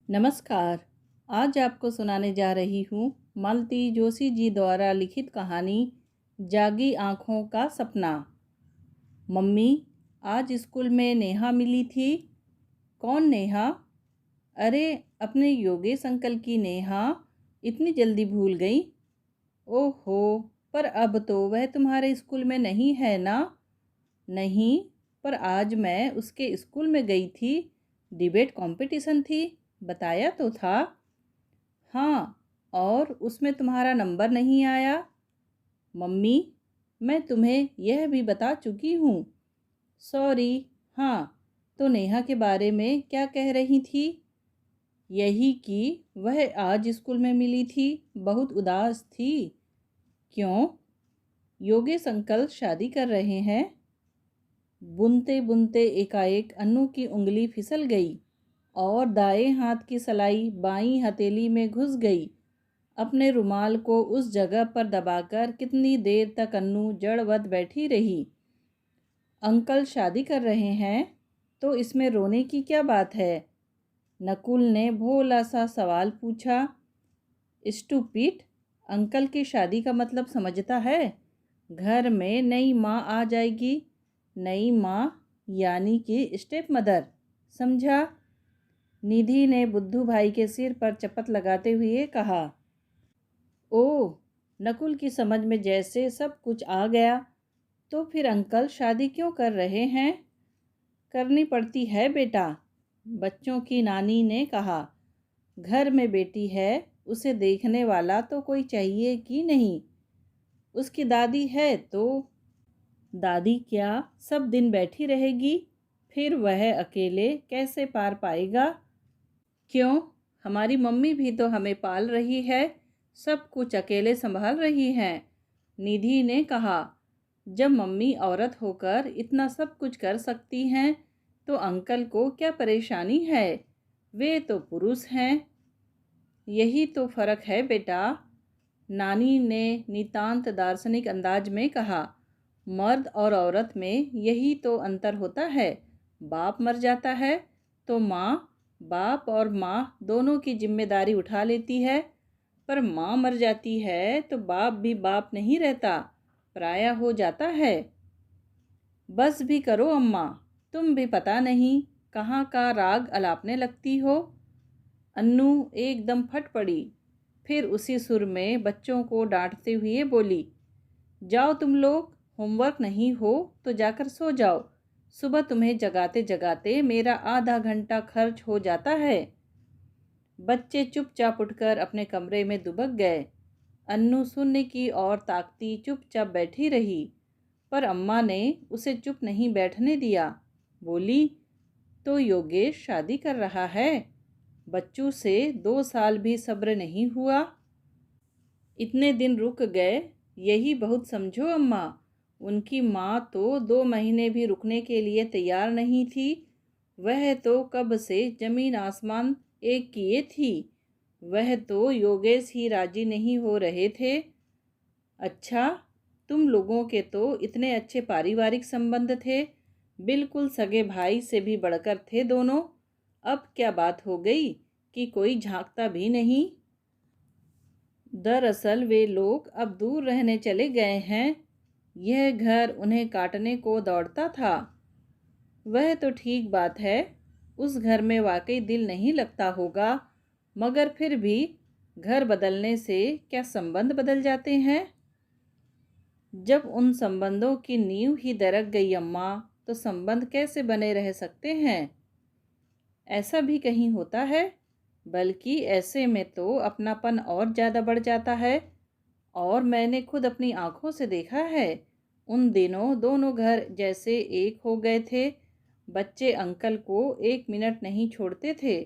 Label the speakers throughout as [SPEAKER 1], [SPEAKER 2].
[SPEAKER 1] नमस्कार। आज आपको सुनाने जा रही हूँ मालती जोशी जी द्वारा लिखित कहानी जागी आँखों का सपना। मम्मी, आज स्कूल में नेहा मिली थी। कौन नेहा? अरे, अपने योगेश अंकल की नेहा। इतनी जल्दी भूल गई? ओहो, पर अब तो वह तुम्हारे स्कूल में नहीं है ना? नहीं, पर आज मैं उसके स्कूल में गई थी। डिबेट कंपटीशन थी, बताया तो था। हाँ, और उसमें तुम्हारा नंबर नहीं आया। मम्मी, मैं तुम्हें यह भी बता चुकी हूँ। सॉरी। हाँ, तो नेहा के बारे में क्या कह रही थी? यही कि वह आज स्कूल में मिली थी, बहुत उदास थी। क्यों? योगेश अंकल शादी कर रहे हैं। बुनते बुनते एकाएक अन्नू की उंगली फिसल गई और दाएं हाथ की सलाई बाईं हथेली में घुस गई। अपने रुमाल को उस जगह पर दबाकर कितनी देर तक अन्नू जड़वत बैठी रही। अंकल शादी कर रहे हैं तो इसमें रोने की क्या बात है? नकुल ने भोला सा सवाल पूछा। स्टूपिड, अंकल की शादी का मतलब समझता है? घर में नई माँ आ जाएगी। नई माँ यानी कि स्टेप मदर, समझा? निधि ने बुद्धू भाई के सिर पर चपत लगाते हुए कहा। ओह, नकुल की समझ में जैसे सब कुछ आ गया। तो फिर अंकल शादी क्यों कर रहे हैं? करनी पड़ती है बेटा, बच्चों की नानी ने कहा। घर में बेटी है, उसे देखने वाला तो कोई चाहिए कि नहीं? उसकी दादी है तो। दादी क्या सब दिन बैठी रहेगी? फिर वह अकेले कैसे पार पाएगा? क्यों, हमारी मम्मी भी तो हमें पाल रही है, सब कुछ अकेले संभाल रही हैं। निधि ने कहा। जब मम्मी औरत होकर इतना सब कुछ कर सकती हैं तो अंकल को क्या परेशानी है? वे तो पुरुष हैं। यही तो फर्क है बेटा, नानी ने नितांत दार्शनिक अंदाज में कहा। मर्द और औरत में यही तो अंतर होता है। बाप मर जाता है तो माँ, बाप और माँ दोनों की जिम्मेदारी उठा लेती है। पर माँ मर जाती है तो बाप भी बाप नहीं रहता, पराया हो जाता है। बस भी करो अम्मा, तुम भी पता नहीं कहाँ का राग अलापने लगती हो। अन्नू एकदम फट पड़ी। फिर उसी सुर में बच्चों को डांटते हुए बोली। जाओ तुम लोग, होमवर्क नहीं हो तो जाकर सो जाओ। सुबह तुम्हें जगाते जगाते मेरा आधा घंटा खर्च हो जाता है। बच्चे चुपचाप उठकर अपने कमरे में दुबक गए। अन्नू सुनने की और ताकती चुपचाप बैठी रही, पर अम्मा ने उसे चुप नहीं बैठने दिया। बोली, तो योगेश शादी कर रहा है? बच्चों से 2 साल भी सब्र नहीं हुआ? इतने दिन रुक गए, यही बहुत समझो अम्मा। उनकी माँ तो 2 महीने भी रुकने के लिए तैयार नहीं थी। वह तो कब से जमीन आसमान एक किए थी। वह तो योगेश ही राजी नहीं हो रहे थे। अच्छा, तुम लोगों के तो इतने अच्छे पारिवारिक संबंध थे, बिल्कुल सगे भाई से भी बढ़कर थे दोनों। अब क्या बात हो गई कि कोई झांकता भी नहीं? दरअसल वे लोग अब दूर रहने चले गए हैं। यह घर उन्हें काटने को दौड़ता था। वह तो ठीक बात है, उस घर में वाकई दिल नहीं लगता होगा, मगर फिर भी घर बदलने से क्या संबंध बदल जाते हैं? जब उन संबंधों की नींव ही दरक गई अम्मा, तो संबंध कैसे बने रह सकते हैं? ऐसा भी कहीं होता है? बल्कि ऐसे में तो अपनापन और ज़्यादा बढ़ जाता है। और मैंने खुद अपनी आंखों से देखा है। उन दिनों दोनों घर जैसे एक हो गए थे। बच्चे अंकल को 1 मिनट नहीं छोड़ते थे।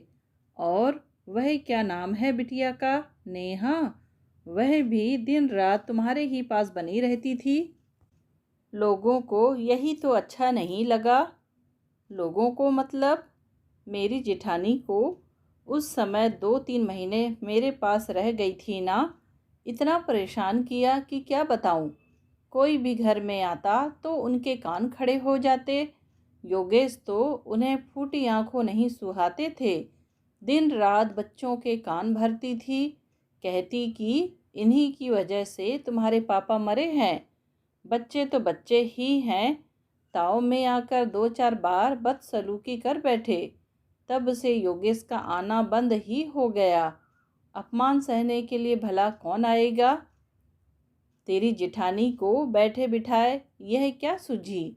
[SPEAKER 1] और वह क्या नाम है बिटिया का? नेहा। वह भी दिन रात तुम्हारे ही पास बनी रहती थी। लोगों को यही तो अच्छा नहीं लगा। लोगों को मतलब? मेरी जेठानी को उस समय 2-3 महीने मेरे पास रह गई थी ना। इतना परेशान किया कि क्या बताऊं। कोई भी घर में आता तो उनके कान खड़े हो जाते। योगेश तो उन्हें फूटी आंखों नहीं सुहाते थे। दिन रात बच्चों के कान भरती थी। कहती कि इन्हीं की वजह से तुम्हारे पापा मरे हैं। बच्चे तो बच्चे ही हैं। ताव में आकर 2-4 बार बदसलूकी कर बैठे। तब से योगेश का आना बंद ही हो गया। अपमान सहने के लिए भला कौन आएगा। तेरी जिठानी को बैठे बिठाए यह क्या सूझी।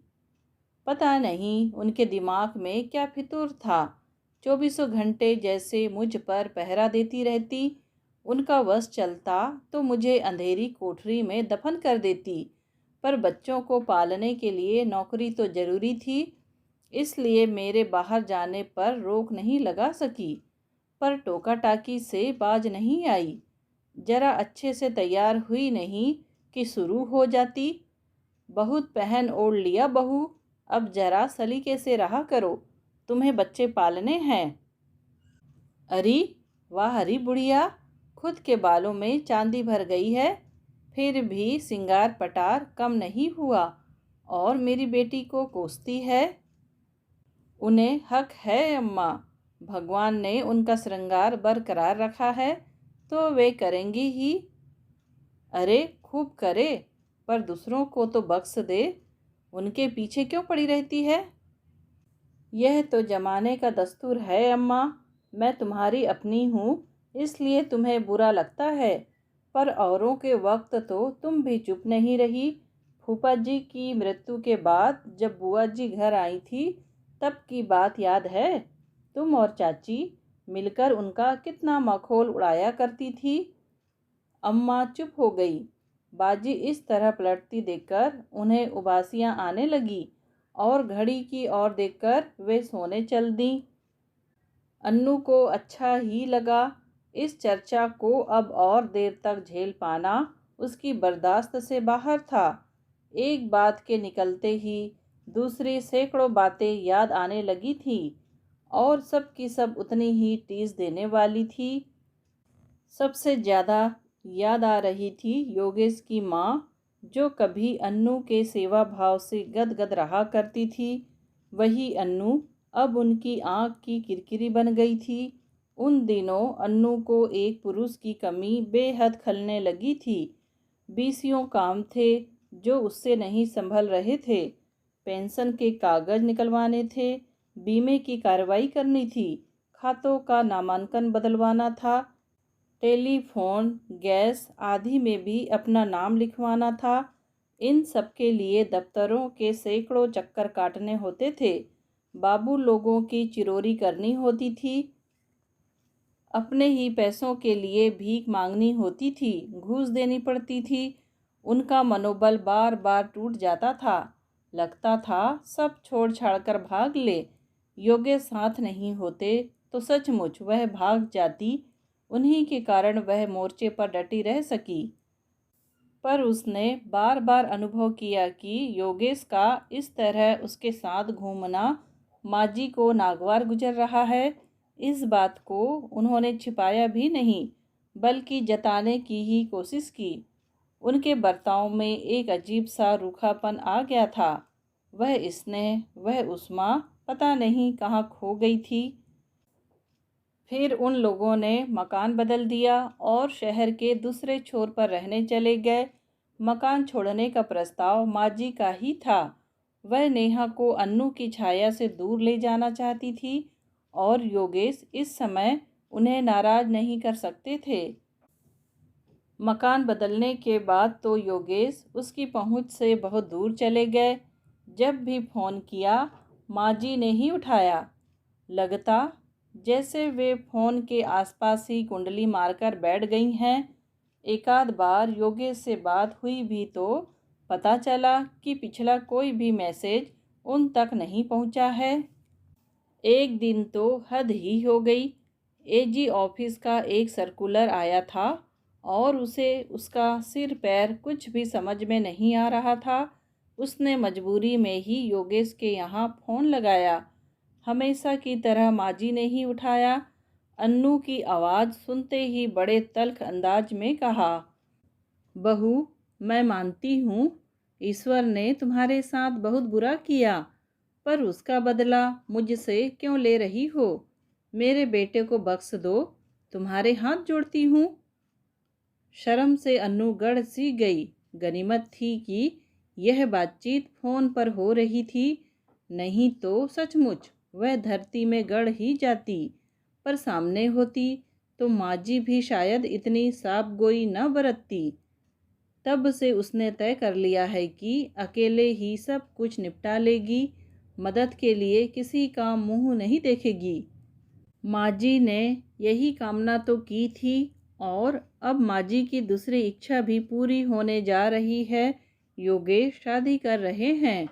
[SPEAKER 1] पता नहीं उनके दिमाग में क्या फितूर था। 24 घंटे जैसे मुझ पर पहरा देती रहती। उनका वश चलता तो मुझे अंधेरी कोठरी में दफन कर देती। पर बच्चों को पालने के लिए नौकरी तो ज़रूरी थी, इसलिए मेरे बाहर जाने पर रोक नहीं लगा सकी। पर टोका टाकी से बाज नहीं आई। जरा अच्छे से तैयार हुई नहीं कि शुरू हो जाती। बहुत पहन ओढ़ लिया बहू, अब जरा सलीके से रहा करो, तुम्हें बच्चे पालने हैं। अरे वाह अरे बुढ़िया, खुद के बालों में चांदी भर गई है, फिर भी सिंगार पटार कम नहीं हुआ और मेरी बेटी को कोसती है। उन्हें हक है अम्मा, भगवान ने उनका श्रृंगार बरकरार रखा है तो वे करेंगी ही। अरे खूब करे, पर दूसरों को तो बख्श दे, उनके पीछे क्यों पड़ी रहती है। यह तो जमाने का दस्तूर है अम्मा। मैं तुम्हारी अपनी हूँ, इसलिए तुम्हें बुरा लगता है, पर औरों के वक्त तो तुम भी चुप नहीं रही। फूफा जी की मृत्यु के बाद जब बुआ जी घर आई थी, तब की बात याद है। तुम और चाची मिलकर उनका कितना मखौल उड़ाया करती थी। अम्मा चुप हो गई। बाजी इस तरह पलटती देखकर उन्हें उबासियां आने लगी और घड़ी की ओर देखकर वे सोने चल दी। अन्नू को अच्छा ही लगा। इस चर्चा को अब और देर तक झेल पाना उसकी बर्दाश्त से बाहर था। एक बात के निकलते ही दूसरी सैकड़ों बातें याद आने लगी थी और सब की सब उतनी ही टीस देने वाली थी। सबसे ज़्यादा याद आ रही थी योगेश की माँ, जो कभी अन्नू के सेवा भाव से गदगद रहा करती थी। वही अन्नू अब उनकी आँख की किरकिरी बन गई थी। उन दिनों अन्नू को एक पुरुष की कमी बेहद खलने लगी थी। बीसियों काम थे जो उससे नहीं संभल रहे थे। पेंशन के कागज निकलवाने थे, बीमे की कार्रवाई करनी थी, खातों का नामांकन बदलवाना था, टेलीफोन, गैस आदि में भी अपना नाम लिखवाना था। इन सब के लिए दफ्तरों के सैकड़ों चक्कर काटने होते थे। बाबू लोगों की चिरोरी करनी होती थी। अपने ही पैसों के लिए भीख मांगनी होती थी, घूस देनी पड़ती थी। उनका मनोबल बार बार टूट जाता था। लगता था सब छोड़ छाड़ कर भाग ले। योगेश साथ नहीं होते तो सचमुच वह भाग जाती। उन्हीं के कारण वह मोर्चे पर डटी रह सकी। पर उसने बार बार अनुभव किया कि योगेश का इस तरह उसके साथ घूमना माँ जी को नागवार गुजर रहा है। इस बात को उन्होंने छिपाया भी नहीं, बल्कि जताने की ही कोशिश की। उनके बर्ताव में एक अजीब सा रूखापन आ गया था। वह स्नेह, वह उष्मा पता नहीं कहाँ खो गई थी। फिर उन लोगों ने मकान बदल दिया और शहर के दूसरे छोर पर रहने चले गए। मकान छोड़ने का प्रस्ताव माँ जी का ही था। वह नेहा को अन्नू की छाया से दूर ले जाना चाहती थी और योगेश इस समय उन्हें नाराज नहीं कर सकते थे। मकान बदलने के बाद तो योगेश उसकी पहुंच से बहुत दूर चले गए। जब भी फ़ोन किया माँ जी ने ही उठाया। लगता जैसे वे फ़ोन के आसपास ही कुंडली मारकर बैठ गई हैं। एकाध बार योगेश से बात हुई भी तो पता चला कि पिछला कोई भी मैसेज उन तक नहीं पहुंचा है। एक दिन तो हद ही हो गई। एजी ऑफिस का एक सर्कुलर आया था और उसे उसका सिर पैर कुछ भी समझ में नहीं आ रहा था। उसने मजबूरी में ही योगेश के यहाँ फ़ोन लगाया। हमेशा की तरह माँ जी ने ही उठाया। अन्नू की आवाज़ सुनते ही बड़े तल्ख अंदाज में कहा, बहू, मैं मानती हूँ ईश्वर ने तुम्हारे साथ बहुत बुरा किया, पर उसका बदला मुझसे क्यों ले रही हो। मेरे बेटे को बख्श दो, तुम्हारे हाथ जोड़ती हूँ। शर्म से अन्नू गड़ सी गई। गनीमत थी कि यह बातचीत फोन पर हो रही थी, नहीं तो सचमुच वह धरती में गड़ ही जाती। पर सामने होती तो माजी भी शायद इतनी साफ गोई न बरतती। तब से उसने तय कर लिया है कि अकेले ही सब कुछ निपटा लेगी, मदद के लिए किसी का मुंह नहीं देखेगी। माजी ने यही कामना तो की थी और अब माजी की दूसरी इच्छा भी पूरी होने जा रही है। योगेश शादी कर रहे हैं।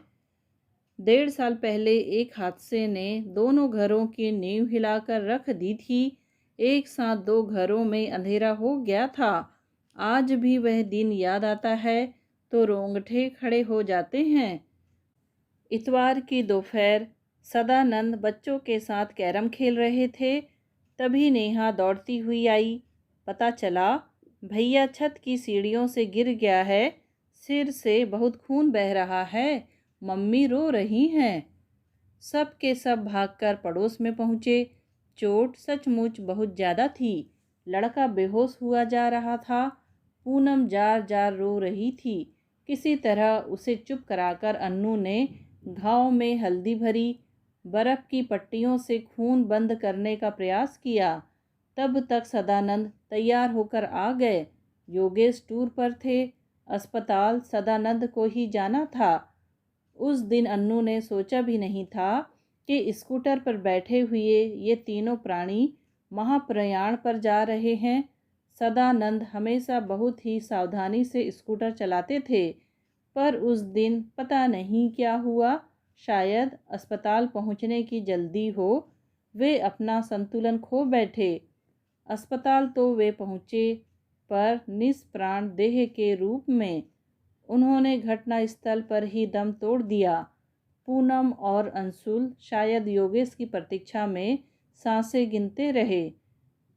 [SPEAKER 1] 1.5 साल पहले एक हादसे ने दोनों घरों की नींव हिलाकर रख दी थी। एक साथ 2 घरों में अंधेरा हो गया था। आज भी वह दिन याद आता है तो रोंगटे खड़े हो जाते हैं। इतवार की दोपहर सदानंद बच्चों के साथ कैरम खेल रहे थे। तभी नेहा दौड़ती हुई आई। पता चला भैया छत की सीढ़ियों से गिर गया है, सिर से बहुत खून बह रहा है, मम्मी रो रही हैं। सब के सब भागकर पड़ोस में पहुंचे। चोट सचमुच बहुत ज़्यादा थी। लड़का बेहोश हुआ जा रहा था। पूनम जार जार रो रही थी। किसी तरह उसे चुप कराकर अन्नू ने घाव में हल्दी भरी, बर्फ की पट्टियों से खून बंद करने का प्रयास किया। तब तक सदानंद तैयार होकर आ गए। योगेश टूर पर थे। अस्पताल सदानंद को ही जाना था। उस दिन अन्नू ने सोचा भी नहीं था कि स्कूटर पर बैठे हुए ये तीनों प्राणी महाप्रयाण पर जा रहे हैं। सदानंद हमेशा बहुत ही सावधानी से स्कूटर चलाते थे, पर उस दिन पता नहीं क्या हुआ, शायद अस्पताल पहुंचने की जल्दी हो, वे अपना संतुलन खो बैठे। अस्पताल तो वे पहुंचे, पर निष्प्राण देह के रूप में। उन्होंने घटनास्थल पर ही दम तोड़ दिया। पूनम और अंशुल शायद योगेश की प्रतीक्षा में सांसें गिनते रहे।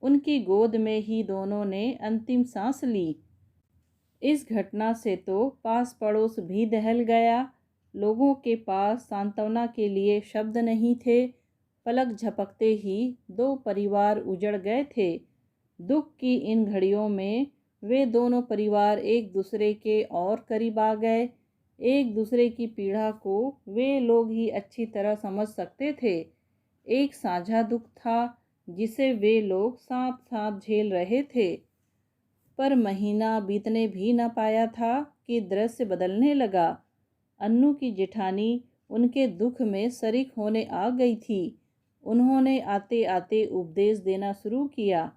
[SPEAKER 1] उनकी गोद में ही दोनों ने अंतिम सांस ली। इस घटना से तो पास पड़ोस भी दहल गया। लोगों के पास सांत्वना के लिए शब्द नहीं थे। पलक झपकते ही 2 परिवार उजड़ गए थे। दुख की इन घड़ियों में वे दोनों परिवार एक दूसरे के और करीब आ गए। एक दूसरे की पीड़ा को वे लोग ही अच्छी तरह समझ सकते थे। एक साझा दुख था जिसे वे लोग साथ साथ झेल रहे थे। पर महीना बीतने भी न पाया था कि दृश्य बदलने लगा। अन्नू की जेठानी उनके दुख में शरीक होने आ गई थी। उन्होंने आते आते उपदेश देना शुरू किया।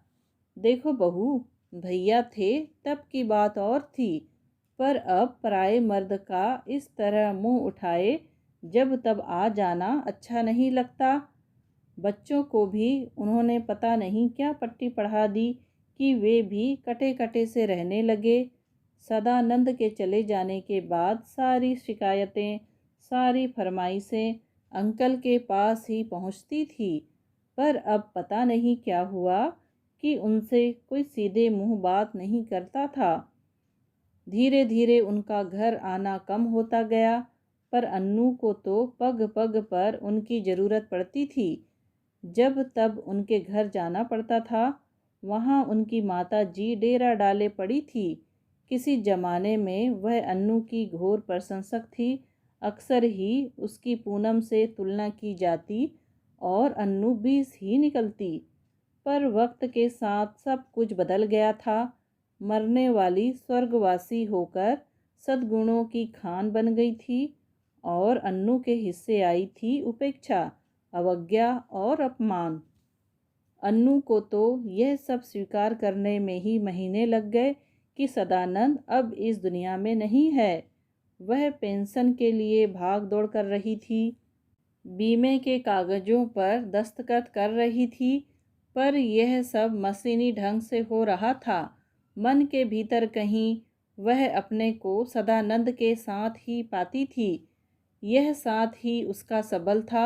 [SPEAKER 1] देखो बहू, भैया थे तब की बात और थी, पर अब पराए मर्द का इस तरह मुंह उठाए जब तब आ जाना अच्छा नहीं लगता। बच्चों को भी उन्होंने पता नहीं क्या पट्टी पढ़ा दी कि वे भी कटे कटे से रहने लगे। सदानंद के चले जाने के बाद सारी शिकायतें, सारी फरमाइशें अंकल के पास ही पहुंचती थी। पर अब पता नहीं क्या हुआ कि उनसे कोई सीधे मुंह बात नहीं करता था। धीरे धीरे उनका घर आना कम होता गया, पर अन्नू को तो पग पग पर उनकी ज़रूरत पड़ती थी। जब तब उनके घर जाना पड़ता था। वहाँ उनकी माता जी डेरा डाले पड़ी थी। किसी जमाने में वह अन्नू की घोर प्रशंसक थी। अक्सर ही उसकी पूनम से तुलना की जाती और अन्नू 20 ही निकलती। पर वक्त के साथ सब कुछ बदल गया था। मरने वाली स्वर्गवासी होकर सद्गुणों की खान बन गई थी और अन्नू के हिस्से आई थी उपेक्षा, अवज्ञा और अपमान। अन्नू को तो यह सब स्वीकार करने में ही महीने लग गए कि सदानंद अब इस दुनिया में नहीं है। वह पेंशन के लिए भाग दौड़ कर रही थी, बीमे के कागजों पर दस्तखत कर रही थी, पर यह सब मशीनी ढंग से हो रहा था। मन के भीतर कहीं वह अपने को सदानंद के साथ ही पाती थी। यह साथ ही उसका सबल था।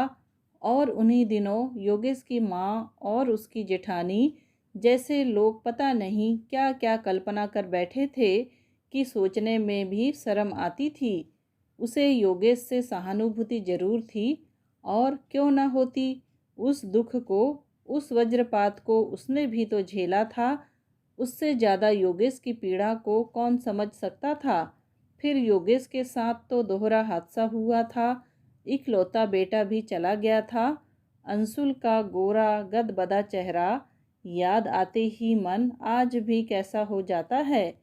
[SPEAKER 1] और उन्हीं दिनों योगेश की माँ और उसकी जेठानी जैसे लोग पता नहीं क्या क्या कल्पना कर बैठे थे कि सोचने में भी शर्म आती थी। उसे योगेश से सहानुभूति जरूर थी, और क्यों न होती। उस दुख को उस वज्रपात को उसने भी तो झेला था। उससे ज़्यादा योगेश की पीड़ा को कौन समझ सकता था। फिर योगेश के साथ तो दोहरा हादसा हुआ था। इकलौता बेटा भी चला गया था। अंशुल का गोरा गदबदा चेहरा याद आते ही मन आज भी कैसा हो जाता है।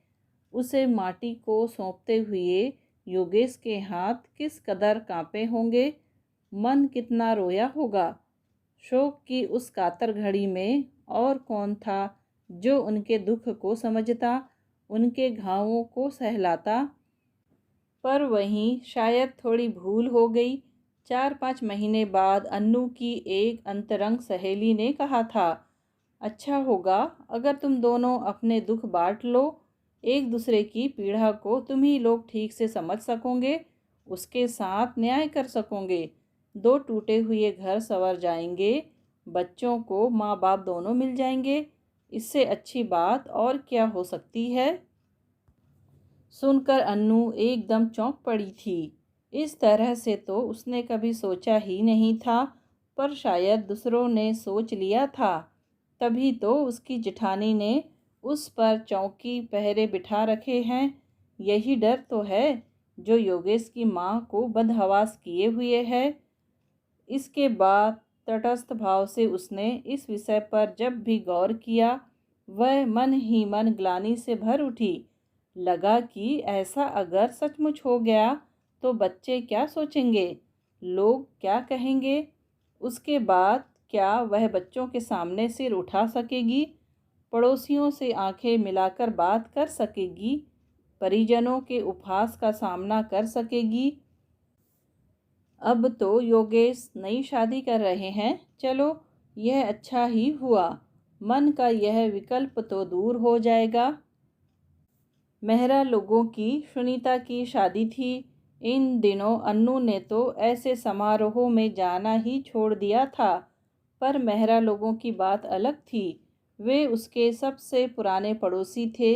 [SPEAKER 1] उसे माटी को सौंपते हुए योगेश के हाथ किस कदर कांपे होंगे, मन कितना रोया होगा। शोक की उस कातर घड़ी में और कौन था जो उनके दुख को समझता, उनके घावों को सहलाता। पर वहीं शायद थोड़ी भूल हो गई। 4-5 महीने बाद अन्नू की एक अंतरंग सहेली ने कहा था, अच्छा होगा अगर तुम दोनों अपने दुख बांट लो। एक दूसरे की पीड़ा को तुम ही लोग ठीक से समझ सकोगे, उसके साथ न्याय कर सकोगे। 2 टूटे हुए घर संवर जाएंगे, बच्चों को माँ बाप दोनों मिल जाएंगे। इससे अच्छी बात और क्या हो सकती है। सुनकर अन्नू एकदम चौंक पड़ी थी। इस तरह से तो उसने कभी सोचा ही नहीं था, पर शायद दूसरों ने सोच लिया था। तभी तो उसकी जेठानी ने उस पर चौकी पहरे बिठा रखे हैं। यही डर तो है जो योगेश की माँ को बदहवास किए हुए है। इसके बाद तटस्थ भाव से उसने इस विषय पर जब भी गौर किया, वह मन ही मन ग्लानि से भर उठी। लगा कि ऐसा अगर सचमुच हो गया तो बच्चे क्या सोचेंगे, लोग क्या कहेंगे। उसके बाद क्या वह बच्चों के सामने सिर उठा सकेगी, पड़ोसियों से आंखें मिलाकर बात कर सकेगी, परिजनों के उपहास का सामना कर सकेगी। अब तो योगेश नई शादी कर रहे हैं, चलो यह अच्छा ही हुआ। मन का यह विकल्प तो दूर हो जाएगा। मेहरा लोगों की सुनीता की शादी थी। इन दिनों अन्नू ने तो ऐसे समारोहों में जाना ही छोड़ दिया था। पर मेहरा लोगों की बात अलग थी। वे उसके सबसे पुराने पड़ोसी थे।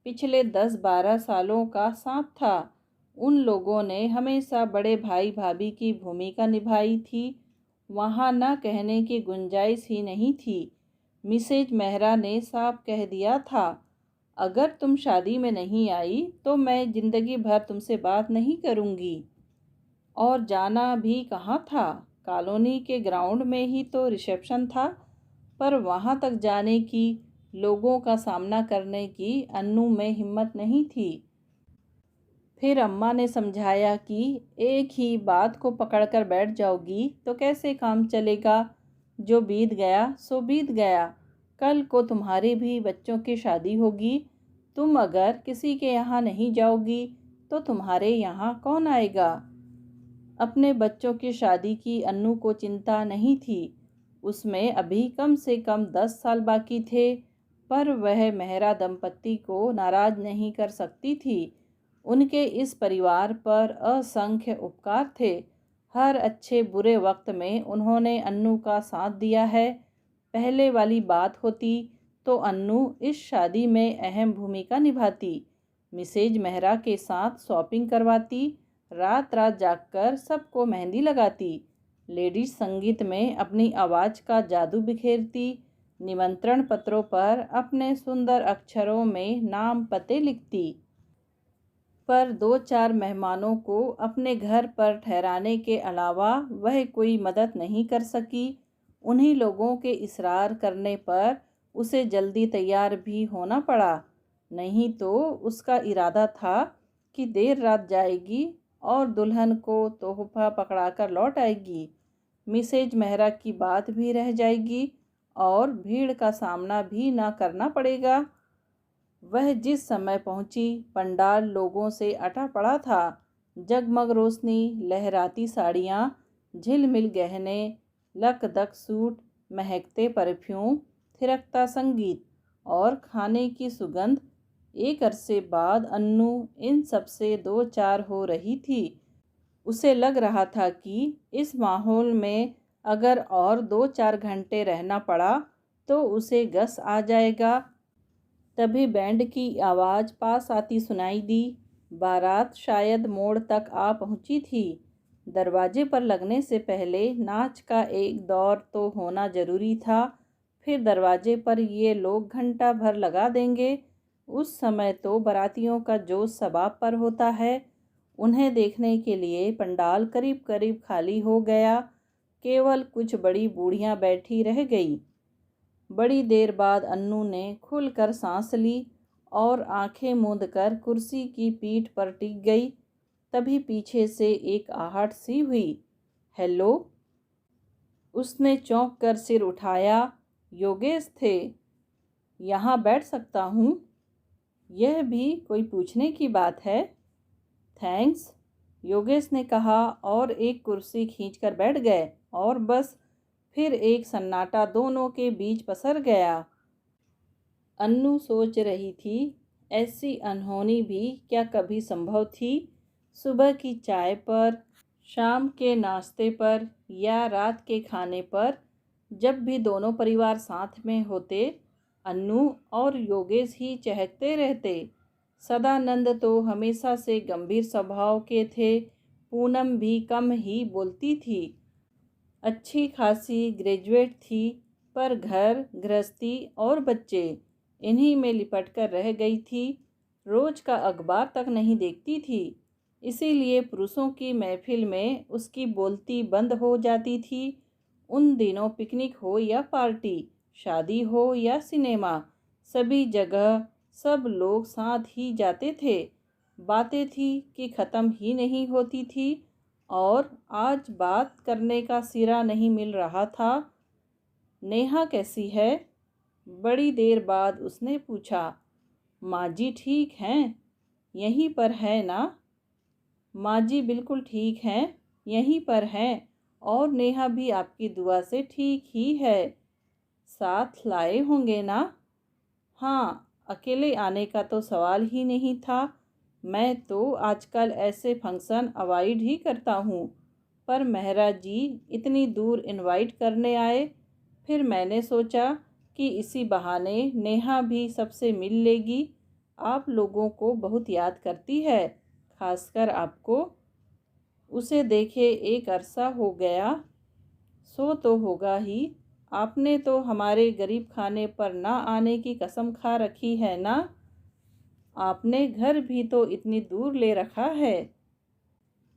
[SPEAKER 1] पिछले 10-12 सालों का साथ था। उन लोगों ने हमेशा बड़े भाई भाभी की भूमिका निभाई थी। वहाँ न कहने की गुंजाइश ही नहीं थी। मिसेज मेहरा ने साफ कह दिया था, अगर तुम शादी में नहीं आई तो मैं ज़िंदगी भर तुमसे बात नहीं करूँगी। और जाना भी कहाँ था, कॉलोनी के ग्राउंड में ही तो रिसेप्शन था। पर वहाँ तक जाने की, लोगों का सामना करने की अन्नू में हिम्मत नहीं थी। फिर अम्मा ने समझाया कि एक ही बात को पकड़कर बैठ जाओगी तो कैसे काम चलेगा। जो बीत गया सो बीत गया। कल को तुम्हारी भी बच्चों की शादी होगी। तुम अगर किसी के यहाँ नहीं जाओगी तो तुम्हारे यहाँ कौन आएगा। अपने बच्चों की शादी की अन्नू को चिंता नहीं थी। उसमें अभी कम से कम 10 साल बाकी थे। पर वह मेहरा दंपत्ति को नाराज नहीं कर सकती थी। उनके इस परिवार पर असंख्य उपकार थे। हर अच्छे बुरे वक्त में उन्होंने अन्नू का साथ दिया है। पहले वाली बात होती तो अन्नू इस शादी में अहम भूमिका निभाती। मिसेज मेहरा के साथ शॉपिंग करवाती, रात रात जागकर सबको मेहंदी लगाती, लेडीज संगीत में अपनी आवाज़ का जादू बिखेरती, निमंत्रण पत्रों पर अपने सुंदर अक्षरों में नाम पते लिखती। पर 2-4 मेहमानों को अपने घर पर ठहराने के अलावा वह कोई मदद नहीं कर सकी। उन्हीं लोगों के इसरार करने पर उसे जल्दी तैयार भी होना पड़ा। नहीं तो उसका इरादा था कि देर रात जाएगी और दुल्हन को तोहफा पकड़ाकर लौट आएगी। मिसेज मेहरा की बात भी रह जाएगी और भीड़ का सामना भी ना करना पड़ेगा। वह जिस समय पहुंची, पंडाल लोगों से अटा पड़ा था। जगमग रोशनी, लहराती साड़ियाँ, झिलमिल गहने, लकदक सूट, महकते परफ्यूम, थिरकता संगीत और खाने की सुगंध। एक अरसे बाद अन्नू इन सब से दो चार हो रही थी। उसे लग रहा था कि इस माहौल में अगर और 2-4 घंटे रहना पड़ा तो उसे गस आ जाएगा। तभी बैंड की आवाज़ पास आती सुनाई दी। बारात शायद मोड़ तक आ पहुंची थी। दरवाजे पर लगने से पहले नाच का एक दौर तो होना जरूरी था। फिर दरवाजे पर ये लोग घंटा भर लगा देंगे। उस समय तो बारातियों का जोश सबाब पर होता है। उन्हें देखने के लिए पंडाल करीब करीब खाली हो गया। केवल कुछ बड़ी बूढ़ियां बैठी रह गई। बड़ी देर बाद अन्नू ने खुलकर सांस ली और आंखें मूंदकर कुर्सी की पीठ पर टिक गई। तभी पीछे से एक आहट सी हुई। हेलो। उसने चौंक कर सिर उठाया। योगेश थे। यहाँ बैठ सकता हूँ? यह भी कोई पूछने की बात है। थैंक्स, योगेश ने कहा और एक कुर्सी खींचकर बैठ गए। और बस फिर एक सन्नाटा दोनों के बीच पसर गया। अन्नू सोच रही थी, ऐसी अनहोनी भी क्या कभी संभव थी? सुबह की चाय पर, शाम के नाश्ते पर या रात के खाने पर, जब भी दोनों परिवार साथ में होते, अन्नू और योगेश ही चहकते रहते। सदानंद तो हमेशा से गंभीर स्वभाव के थे। पूनम भी कम ही बोलती थी। अच्छी खासी ग्रेजुएट थी, पर घर गृहस्थी और बच्चे इन्हीं में लिपट कर रह गई थी। रोज का अखबार तक नहीं देखती थी। इसीलिए पुरुषों की महफिल में उसकी बोलती बंद हो जाती थी। उन दिनों पिकनिक हो या पार्टी, शादी हो या सिनेमा, सभी जगह सब लोग साथ ही जाते थे। बातें थी कि ख़त्म ही नहीं होती थी। और आज बात करने का सिरा नहीं मिल रहा था। नेहा कैसी है? बड़ी देर बाद उसने पूछा। माँ जी ठीक हैं, यहीं पर है ना? माँ जी बिल्कुल ठीक हैं, यहीं पर हैं। और नेहा भी आपकी दुआ से ठीक ही है। साथ लाए होंगे ना? हाँ, अकेले आने का तो सवाल ही नहीं था। मैं तो आजकल ऐसे फंक्शन अवॉइड ही करता हूँ। पर मेहरा जी इतनी दूर इनवाइट करने आए। फिर मैंने सोचा कि इसी बहाने नेहा भी सबसे मिल लेगी। आप लोगों को बहुत याद करती है, खासकर आपको। उसे देखे एक अरसा हो गया। सो तो होगा ही। आपने तो हमारे गरीब खाने पर ना आने की कसम खा रखी है ना? आपने घर भी तो इतनी दूर ले रखा है।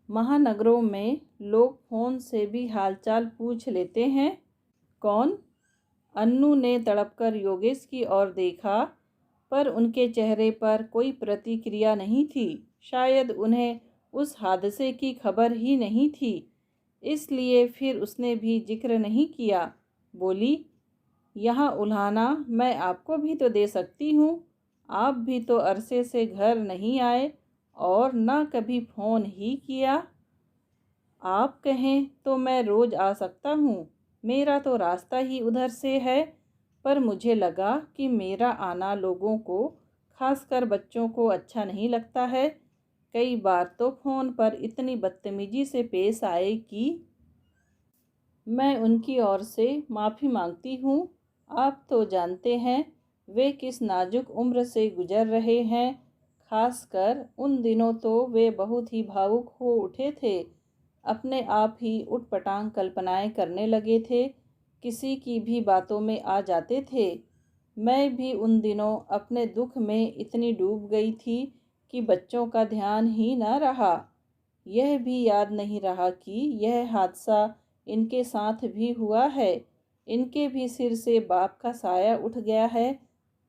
[SPEAKER 1] महानगरों में लोग फ़ोन से भी हालचाल पूछ लेते हैं। कौन? अन्नू ने तड़पकर योगेश की ओर देखा, पर उनके चेहरे पर कोई प्रतिक्रिया नहीं थी। शायद उन्हें उस हादसे की खबर ही नहीं थी, इसलिए फिर उसने भी जिक्र नहीं किया। बोली, यहाँ उल्हाना मैं आपको भी तो दे सकती हूँ। आप भी तो अरसे से घर नहीं आए और ना कभी फ़ोन ही किया। आप कहें तो मैं रोज़ आ सकता हूँ, मेरा तो रास्ता ही उधर से है। पर मुझे लगा कि मेरा आना लोगों को, खासकर बच्चों को अच्छा नहीं लगता है। कई बार तो फ़ोन पर इतनी बदतमीजी से पेश आए कि मैं उनकी ओर से माफ़ी मांगती हूँ। आप तो जानते हैं वे किस नाजुक उम्र से गुजर रहे हैं। खासकर उन दिनों तो वे बहुत ही भावुक हो उठे थे। अपने आप ही उटपटांग कल्पनाएं करने लगे थे, किसी की भी बातों में आ जाते थे। मैं भी उन दिनों अपने दुख में इतनी डूब गई थी कि बच्चों का ध्यान ही न रहा। यह भी याद नहीं रहा कि यह हादसा इनके साथ भी हुआ है। इनके भी सिर से बाप का साया उठ गया है।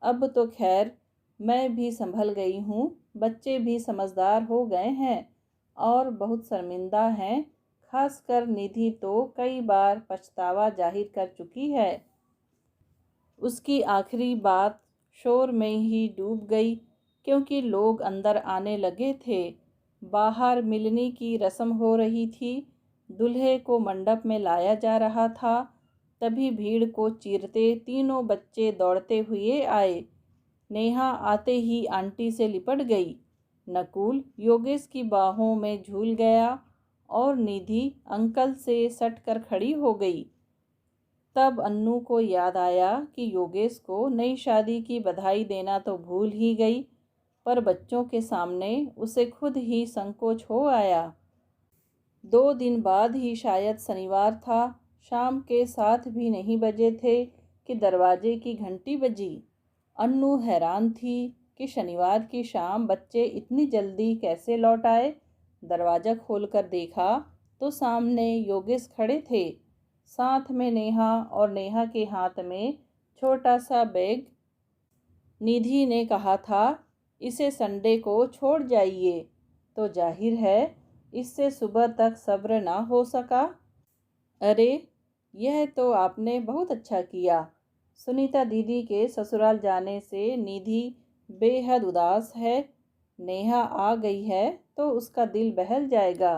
[SPEAKER 1] अब तो खैर मैं भी संभल गई हूँ, बच्चे भी समझदार हो गए हैं और बहुत शर्मिंदा हैं। खासकर निधि तो कई बार पछतावा जाहिर कर चुकी है। उसकी आखिरी बात शोर में ही डूब गई, क्योंकि लोग अंदर आने लगे थे। बाहर मिलनी की रस्म हो रही थी। दूल्हे को मंडप में लाया जा रहा था। तभी भीड़ को चीरते तीनों बच्चे दौड़ते हुए आए। नेहा आते ही आंटी से लिपट गई। नकुल योगेश की बाहों में झूल गया और निधि अंकल से सट कर खड़ी हो गई। तब अन्नू को याद आया कि योगेश को नई शादी की बधाई देना तो भूल ही गई, पर बच्चों के सामने उसे खुद ही संकोच हो आया। 2 दिन बाद ही शायद शनिवार था। शाम के 7 भी नहीं बजे थे कि दरवाजे की घंटी बजी। अन्नू हैरान थी कि शनिवार की शाम बच्चे इतनी जल्दी कैसे लौट आए। दरवाज़ा खोलकर देखा तो सामने योगेश खड़े थे, साथ में नेहा, और नेहा के हाथ में छोटा सा बैग। निधि ने कहा था इसे संडे को छोड़ जाइए, तो जाहिर है इससे सुबह तक सब्र ना हो सका। अरे, यह तो आपने बहुत अच्छा किया। सुनीता दीदी के ससुराल जाने से निधि बेहद उदास है। नेहा आ गई है तो उसका दिल बहल जाएगा।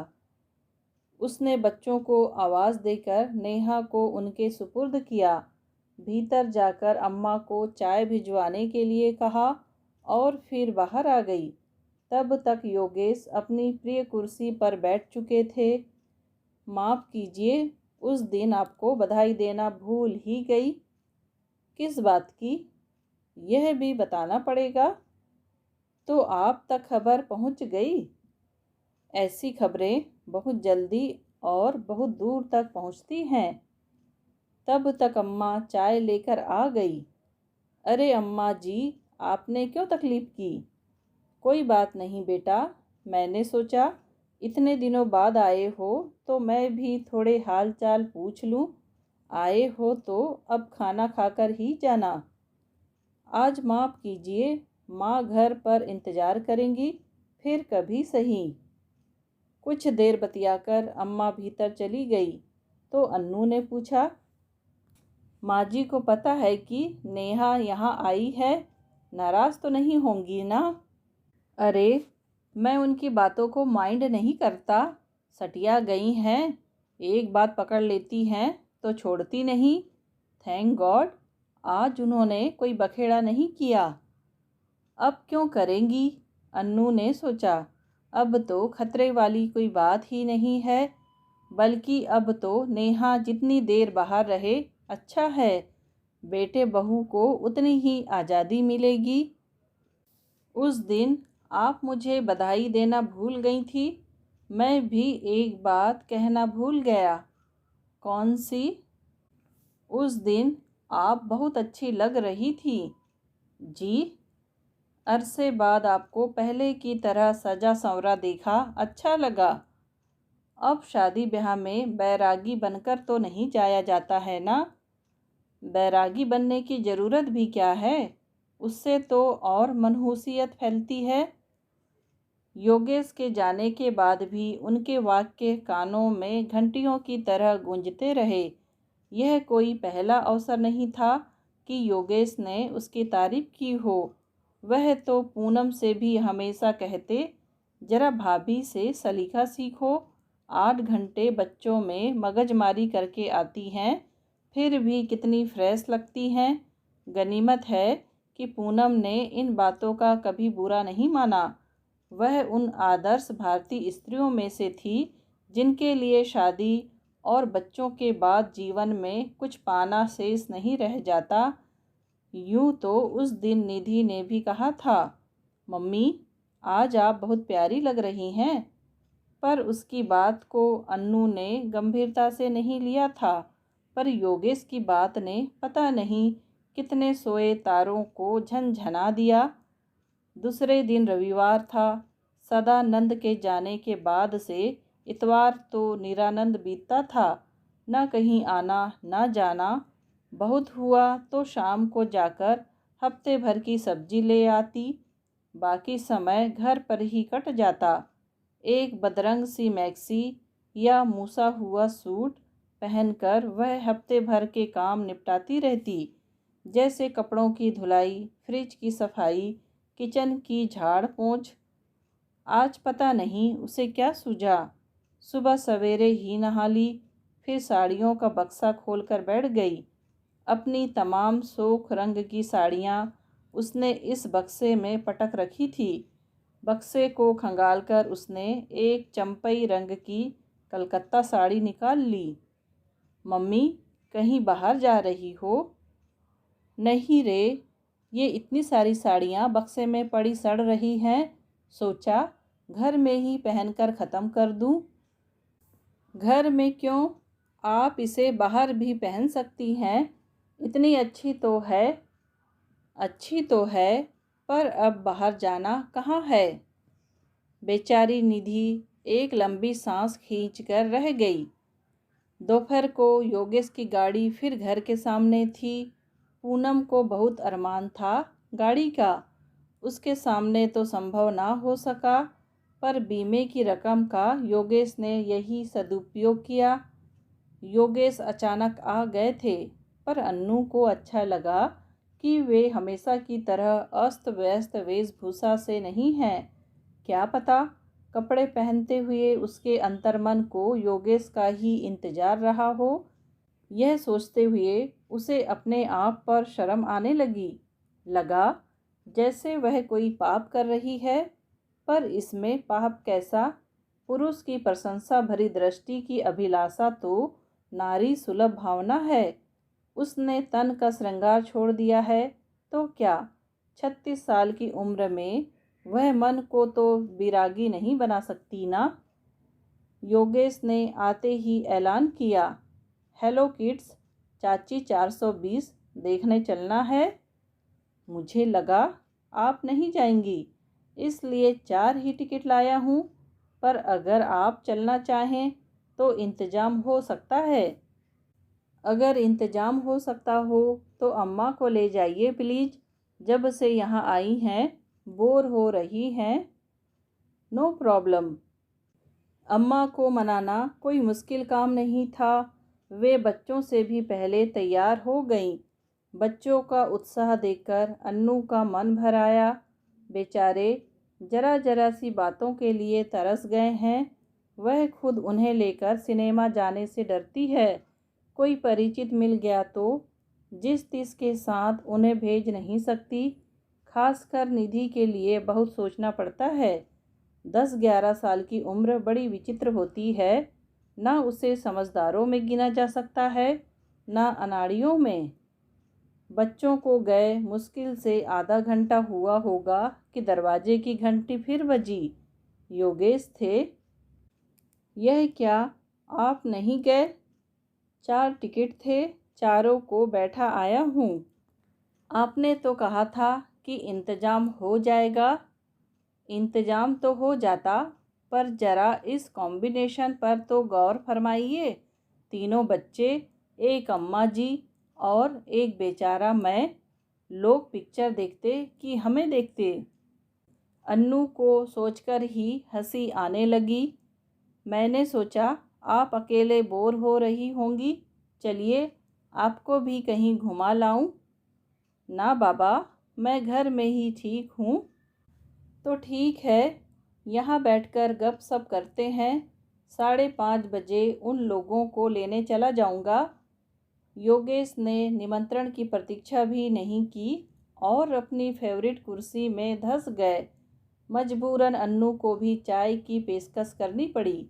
[SPEAKER 1] उसने बच्चों को आवाज़ देकर नेहा को उनके सुपुर्द किया। भीतर जाकर अम्मा को चाय भिजवाने के लिए कहा और फिर बाहर आ गई। तब तक योगेश अपनी प्रिय कुर्सी पर बैठ चुके थे। माफ़ कीजिए, उस दिन आपको बधाई देना भूल ही गई। किस बात की? यह भी बताना पड़ेगा। तो आप तक खबर पहुंच गई? ऐसी खबरें बहुत जल्दी और बहुत दूर तक पहुंचती हैं। तब तक अम्मा चाय लेकर आ गई। अरे अम्मा जी, आपने क्यों तकलीफ़ की? कोई बात नहीं बेटा, मैंने सोचा इतने दिनों बाद आए हो तो मैं भी थोड़े हाल चाल पूछ लूँ। आए हो तो अब खाना खाकर ही जाना। आज माफ़ कीजिए, माँ घर पर इंतज़ार करेंगी, फिर कभी सही। कुछ देर बतियाकर अम्मा भीतर चली गई तो अन्नू ने पूछा, माँ जी को पता है कि नेहा यहाँ आई है? नाराज़ तो नहीं होंगी ना? अरे, मैं उनकी बातों को माइंड नहीं करता। सटिया गई हैं, एक बात पकड़ लेती हैं तो छोड़ती नहीं। थैंक गॉड, आज उन्होंने कोई बखेड़ा नहीं किया। अब क्यों करेंगी? अन्नू ने सोचा। अब तो खतरे वाली कोई बात ही नहीं है, बल्कि अब तो नेहा जितनी देर बाहर रहे अच्छा है। बेटे बहू को उतनी ही आज़ादी मिलेगी। उस दिन आप मुझे बधाई देना भूल गई थी। मैं भी एक बात कहना भूल गया। कौन सी? उस दिन आप बहुत अच्छी लग रही थी। जी? अरसे बाद आपको पहले की तरह सजा संवरा देखा, अच्छा लगा। अब शादी ब्याह में बैरागी बनकर तो नहीं जाया जाता है ना? बैरागी बनने की ज़रूरत भी क्या है? उससे तो और मनहूसियत फैलती है। योगेश के जाने के बाद भी उनके वाक्य कानों में घंटियों की तरह गूंजते रहे। यह कोई पहला अवसर नहीं था कि योगेश ने उसकी तारीफ की हो। वह तो पूनम से भी हमेशा कहते, जरा भाभी से सलीका सीखो। 8 घंटे बच्चों में मगजमारी करके आती हैं, फिर भी कितनी फ्रेश लगती हैं। गनीमत है कि पूनम ने इन बातों का कभी बुरा नहीं माना। वह उन आदर्श भारतीय स्त्रियों में से थी जिनके लिए शादी और बच्चों के बाद जीवन में कुछ पाना शेष नहीं रह जाता। यूँ तो उस दिन निधि ने भी कहा था, मम्मी आज आप बहुत प्यारी लग रही हैं, पर उसकी बात को अन्नू ने गंभीरता से नहीं लिया था। पर योगेश की बात ने पता नहीं कितने सोए तारों को झनझना दिया। दूसरे दिन रविवार था। सदानंद के जाने के बाद से इतवार तो निरानंद बीतता था। न कहीं आना न जाना। बहुत हुआ तो शाम को जाकर हफ्ते भर की सब्जी ले आती। बाकी समय घर पर ही कट जाता। एक बदरंग सी मैक्सी या मूसा हुआ सूट पहनकर वह हफ्ते भर के काम निपटाती रहती, जैसे कपड़ों की धुलाई, फ्रिज की सफाई, किचन की झाड़ पोंछ। आज पता नहीं उसे क्या सूझा। सुबह सवेरे ही नहा ली, फिर साड़ियों का बक्सा खोलकर बैठ गई। अपनी तमाम शोख रंग की साड़ियाँ उसने इस बक्से में पटक रखी थी। बक्से को खंगालकर उसने एक चंपई रंग की कलकत्ता साड़ी निकाल ली। मम्मी, कहीं बाहर जा रही हो? नहीं रे, ये इतनी सारी साड़ियाँ बक्से में पड़ी सड़ रही हैं, सोचा घर में ही पहनकर ख़त्म कर दूँ। घर में क्यों, आप इसे बाहर भी पहन सकती हैं। इतनी अच्छी तो है, पर अब बाहर जाना कहाँ है। बेचारी निधि एक लंबी सांस खींचकर रह गई। दोपहर को योगेश की गाड़ी फिर घर के सामने थी। पूनम को बहुत अरमान था गाड़ी का। उसके सामने तो संभव ना हो सका, पर बीमे की रकम का योगेश ने यही सदुपयोग किया। योगेश अचानक आ गए थे, पर अन्नू को अच्छा लगा कि वे हमेशा की तरह अस्त व्यस्त वेशभूषा से नहीं हैं। क्या पता कपड़े पहनते हुए उसके अंतर्मन को योगेश का ही इंतजार रहा हो। यह सोचते हुए उसे अपने आप पर शर्म आने लगा जैसे वह कोई पाप कर रही है। पर इसमें पाप कैसा। पुरुष की प्रशंसा भरी दृष्टि की अभिलाषा तो नारी सुलभ भावना है। उसने तन का श्रृंगार छोड़ दिया है तो क्या। 36 साल की उम्र में वह मन को तो विरागी नहीं बना सकती ना। योगेश ने आते ही ऐलान किया, हेलो किड्स, चाची 420 देखने चलना है। मुझे लगा आप नहीं जाएंगी, इसलिए 4 ही टिकट लाया हूँ, पर अगर आप चलना चाहें तो इंतज़ाम हो सकता है। अगर इंतज़ाम हो सकता हो तो अम्मा को ले जाइए प्लीज़। जब से यहाँ आई हैं बोर हो रही हैं। No problem. अम्मा को मनाना कोई मुश्किल काम नहीं था। वे बच्चों से भी पहले तैयार हो गईं। बच्चों का उत्साह देखकर अन्नू का मन भर आया। बेचारे जरा जरा सी बातों के लिए तरस गए हैं। वह खुद उन्हें लेकर सिनेमा जाने से डरती है। कोई परिचित मिल गया तो जिस तिस के साथ उन्हें भेज नहीं सकती। खासकर निधि के लिए बहुत सोचना पड़ता है। 10-11 साल की उम्र बड़ी विचित्र होती है। ना उसे समझदारों में गिना जा सकता है, ना अनाड़ियों में। बच्चों को गए मुश्किल से आधा घंटा हुआ होगा कि दरवाजे की घंटी फिर बजी। योगेश थे। यह क्या, आप नहीं गए? 4 टिकट थे, चारों को बैठा आया हूँ। आपने तो कहा था कि इंतज़ाम हो जाएगा। इंतज़ाम तो हो जाता, पर ज़रा इस कॉम्बिनेशन पर तो गौर फरमाइए। तीनों बच्चे, एक अम्मा जी और एक बेचारा मैं। लोग पिक्चर देखते कि हमें देखते। अन्नू को सोचकर ही हंसी आने लगी। मैंने सोचा आप अकेले बोर हो रही होंगी, चलिए आपको भी कहीं घुमा लाऊं। ना बाबा, मैं घर में ही ठीक हूँ। तो ठीक है, यहाँ बैठकर गपशप करते हैं। 5:30 बजे उन लोगों को लेने चला जाऊँगा। योगेश ने निमंत्रण की प्रतीक्षा भी नहीं की और अपनी फेवरेट कुर्सी में धंस गए। मजबूरन अन्नू को भी चाय की पेशकश करनी पड़ी।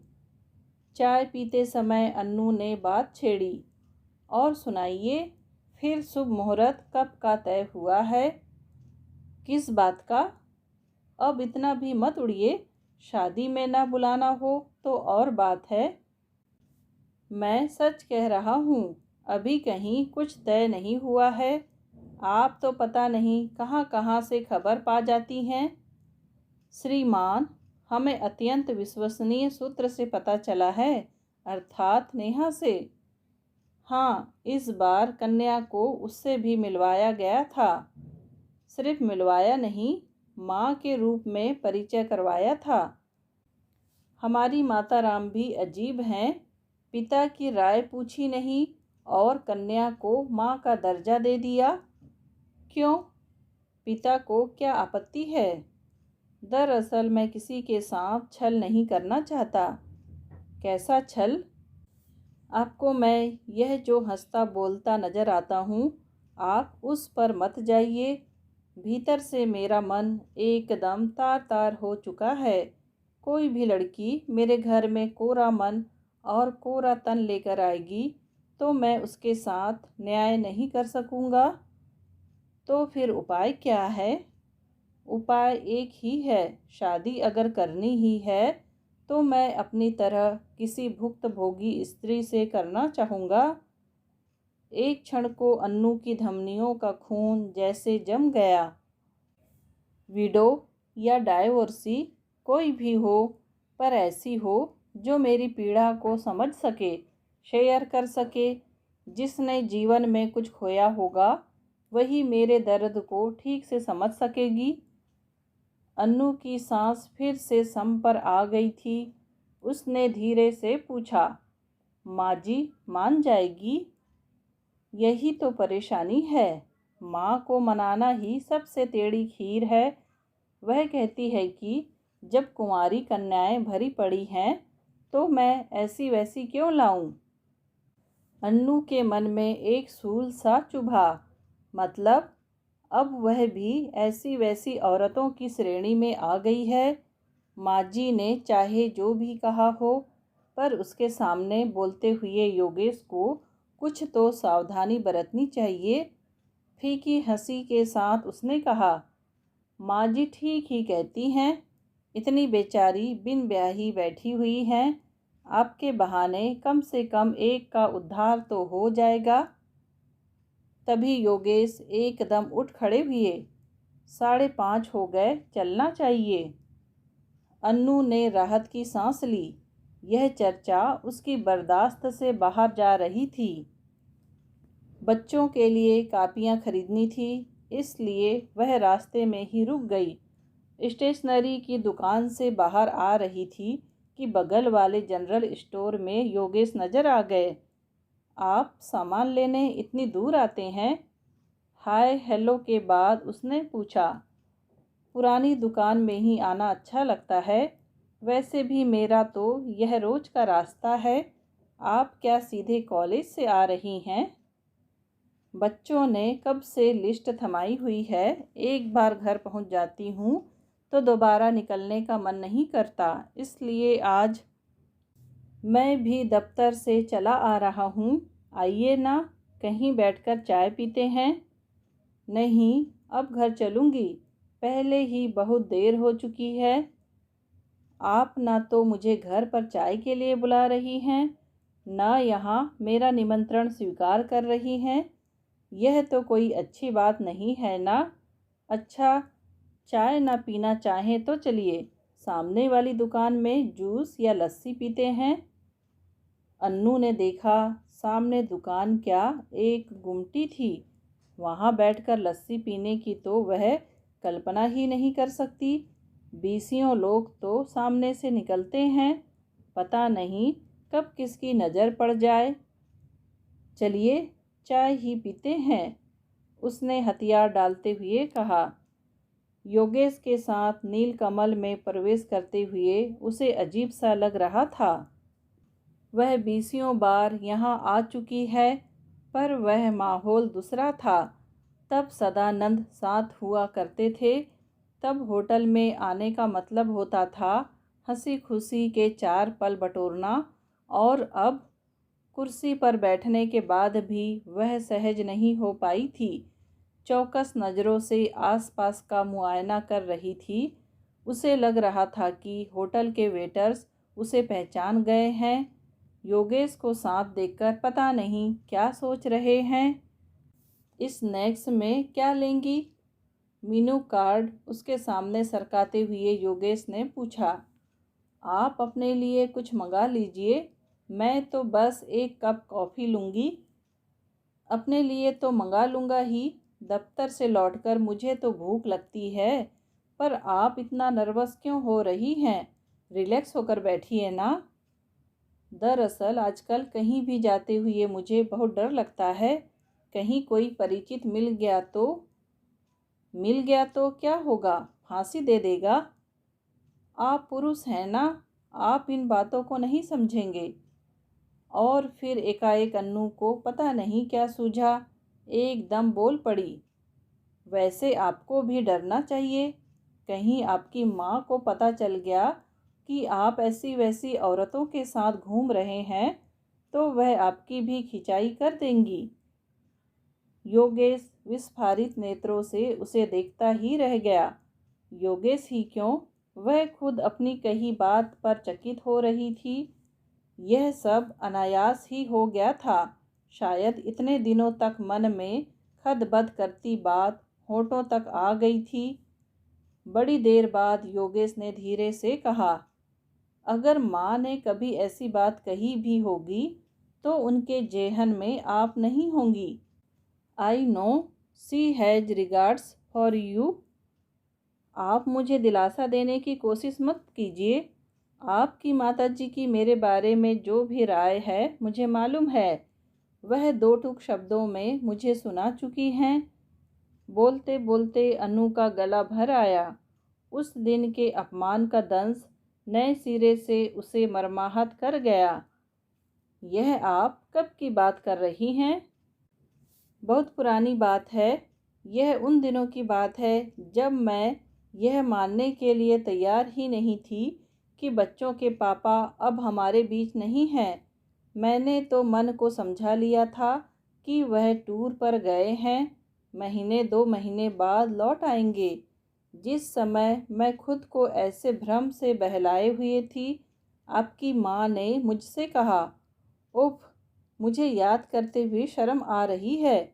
[SPEAKER 1] चाय पीते समय अन्नू ने बात छेड़ी, और सुनाइए, फिर शुभ मुहूर्त कब का तय हुआ है? किस बात का? अब इतना भी मत उड़िए। शादी में ना बुलाना हो तो और बात है। मैं सच कह रहा हूँ, अभी कहीं कुछ तय नहीं हुआ है। आप तो पता नहीं कहाँ कहाँ से खबर पा जाती हैं। श्रीमान, हमें अत्यंत विश्वसनीय सूत्र से पता चला है, अर्थात नेहा से। हाँ, इस बार कन्या को उससे भी मिलवाया गया था। सिर्फ मिलवाया नहीं, माँ के रूप में परिचय करवाया था। हमारी माता राम भी अजीब हैं। पिता की राय पूछी नहीं और कन्या को माँ का दर्जा दे दिया। क्यों? पिता को क्या आपत्ति है? दरअसल मैं किसी के साथ छल नहीं करना चाहता। कैसा छल? आपको मैं यह जो हंसता बोलता नजर आता हूँ, आप उस पर मत जाइए। भीतर से मेरा मन एकदम तार तार हो चुका है। कोई भी लड़की मेरे घर में कोरा मन और कोरा तन लेकर आएगी तो मैं उसके साथ न्याय नहीं कर सकूँगा। तो फिर उपाय क्या है? उपाय एक ही है, शादी अगर करनी ही है तो मैं अपनी तरह किसी भुक्तभोगी स्त्री से करना चाहूँगा। एक क्षण को अन्नू की धमनियों का खून जैसे जम गया। विडो या डायवोर्सी कोई भी हो, पर ऐसी हो जो मेरी पीड़ा को समझ सके, शेयर कर सके। जिसने जीवन में कुछ खोया होगा वही मेरे दर्द को ठीक से समझ सकेगी। अन्नू की सांस फिर से सम पर आ गई थी। उसने धीरे से पूछा, माँ जी मान जाएगी? यही तो परेशानी है। माँ को मनाना ही सबसे टेढ़ी खीर है। वह कहती है कि जब कुंवारी कन्याएं भरी पड़ी हैं तो मैं ऐसी वैसी क्यों लाऊं। अन्नू के मन में एक सूल सा चुभा। मतलब अब वह भी ऐसी वैसी औरतों की श्रेणी में आ गई है। माँ जी ने चाहे जो भी कहा हो, पर उसके सामने बोलते हुए योगेश को कुछ तो सावधानी बरतनी चाहिए। फीकी हंसी के साथ उसने कहा, माँ जी ठीक ही कहती हैं। इतनी बेचारी बिन ब्याही बैठी हुई हैं, आपके बहाने कम से कम एक का उद्धार तो हो जाएगा। तभी योगेश एकदम उठ खड़े हुए। 5:30 हो गए, चलना चाहिए। अन्नू ने राहत की सांस ली। यह चर्चा उसकी बर्दाश्त से बाहर जा रही थी। बच्चों के लिए कापियाँ खरीदनी थी, इसलिए वह रास्ते में ही रुक गई। स्टेशनरी की दुकान से बाहर आ रही थी कि बगल वाले जनरल स्टोर में योगेश नज़र आ गए। आप सामान लेने इतनी दूर आते हैं? हाय हेलो के बाद उसने पूछा। पुरानी दुकान में ही आना अच्छा लगता है। वैसे भी मेरा तो यह रोज का रास्ता है। आप क्या सीधे कॉलेज से आ रही हैं? बच्चों ने कब से लिस्ट थमाई हुई है। एक बार घर पहुंच जाती हूं तो दोबारा निकलने का मन नहीं करता, इसलिए आज मैं भी दफ्तर से चला आ रहा हूं। आइए ना, कहीं बैठकर चाय पीते हैं। नहीं, अब घर चलूँगी। पहले ही बहुत देर हो चुकी है। आप ना तो मुझे घर पर चाय के लिए बुला रही हैं, ना यहाँ मेरा निमंत्रण स्वीकार कर रही हैं। यह तो कोई अच्छी बात नहीं है ना। अच्छा, चाय ना पीना चाहें तो चलिए, सामने वाली दुकान में जूस या लस्सी पीते हैं। अन्नू ने देखा, सामने दुकान क्या, एक गुमटी थी। वहाँ बैठकर लस्सी पीने की तो वह कल्पना ही नहीं कर सकती। बीसियों लोग तो सामने से निकलते हैं, पता नहीं कब किसकी नज़र पड़ जाए। चलिए चाय ही पीते हैं, उसने हथियार डालते हुए कहा। योगेश के साथ नीलकमल में प्रवेश करते हुए उसे अजीब सा लग रहा था। वह बीसियों बार यहाँ आ चुकी है, पर वह माहौल दूसरा था। तब सदानंद साथ हुआ करते थे। तब होटल में आने का मतलब होता था हंसी खुशी के 4 पल बटोरना, और अब कुर्सी पर बैठने के बाद भी वह सहज नहीं हो पाई थी। चौकस नज़रों से आसपास का मुआयना कर रही थी। उसे लग रहा था कि होटल के वेटर्स उसे पहचान गए हैं। योगेश को साथ देखकर पता नहीं क्या सोच रहे हैं। इस स्नैक्स में क्या लेंगी? मीनू कार्ड उसके सामने सरकाते हुए योगेश ने पूछा। आप अपने लिए कुछ मंगा लीजिए, मैं तो बस एक कप कॉफ़ी लूँगी। अपने लिए तो मंगा लूँगा ही, दफ्तर से लौटकर मुझे तो भूख लगती है। पर आप इतना नर्वस क्यों हो रही हैं? रिलैक्स होकर बैठिए ना। दरअसल आजकल कहीं भी जाते हुए मुझे बहुत डर लगता है। कहीं कोई परिचित मिल गया तो क्या होगा? फांसी दे देगा। आप पुरुष हैं ना, आप इन बातों को नहीं समझेंगे। और फिर एकाएक अन्नू को पता नहीं क्या सूझा, एकदम बोल पड़ी। वैसे आपको भी डरना चाहिए। कहीं आपकी माँ को पता चल गया कि आप ऐसी वैसी औरतों के साथ घूम रहे हैं तो वह आपकी भी खिंचाई कर देंगी। योगेश विस्फारित नेत्रों से उसे देखता ही रह गया। योगेश ही क्यों, वह खुद अपनी कही बात पर चकित हो रही थी। यह सब अनायास ही हो गया था। शायद इतने दिनों तक मन में खदबद करती बात होठों तक आ गई थी। बड़ी देर बाद योगेश ने धीरे से कहा, अगर माँ ने कभी ऐसी बात कही भी होगी तो उनके जेहन में आप नहीं होंगी। I know she has regards for you. आप मुझे दिलासा देने की कोशिश मत कीजिए। आपकी माताजी की मेरे बारे में जो भी राय है मुझे मालूम है। वह दो टूक शब्दों में मुझे सुना चुकी हैं। बोलते बोलते अनु का गला भर आया। उस दिन के अपमान का दंश नए सिरे से उसे मर्माहत कर गया। यह आप कब की बात कर रही हैं? बहुत पुरानी बात है। यह उन दिनों की बात है जब मैं यह मानने के लिए तैयार ही नहीं थी कि बच्चों के पापा अब हमारे बीच नहीं हैं। मैंने तो मन को समझा लिया था कि वह टूर पर गए हैं, महीने 2 महीने बाद लौट आएंगे। जिस समय मैं खुद को ऐसे भ्रम से बहलाए हुए थी, आपकी माँ ने मुझसे कहा, उफ, मुझे याद करते हुए शर्म आ रही है।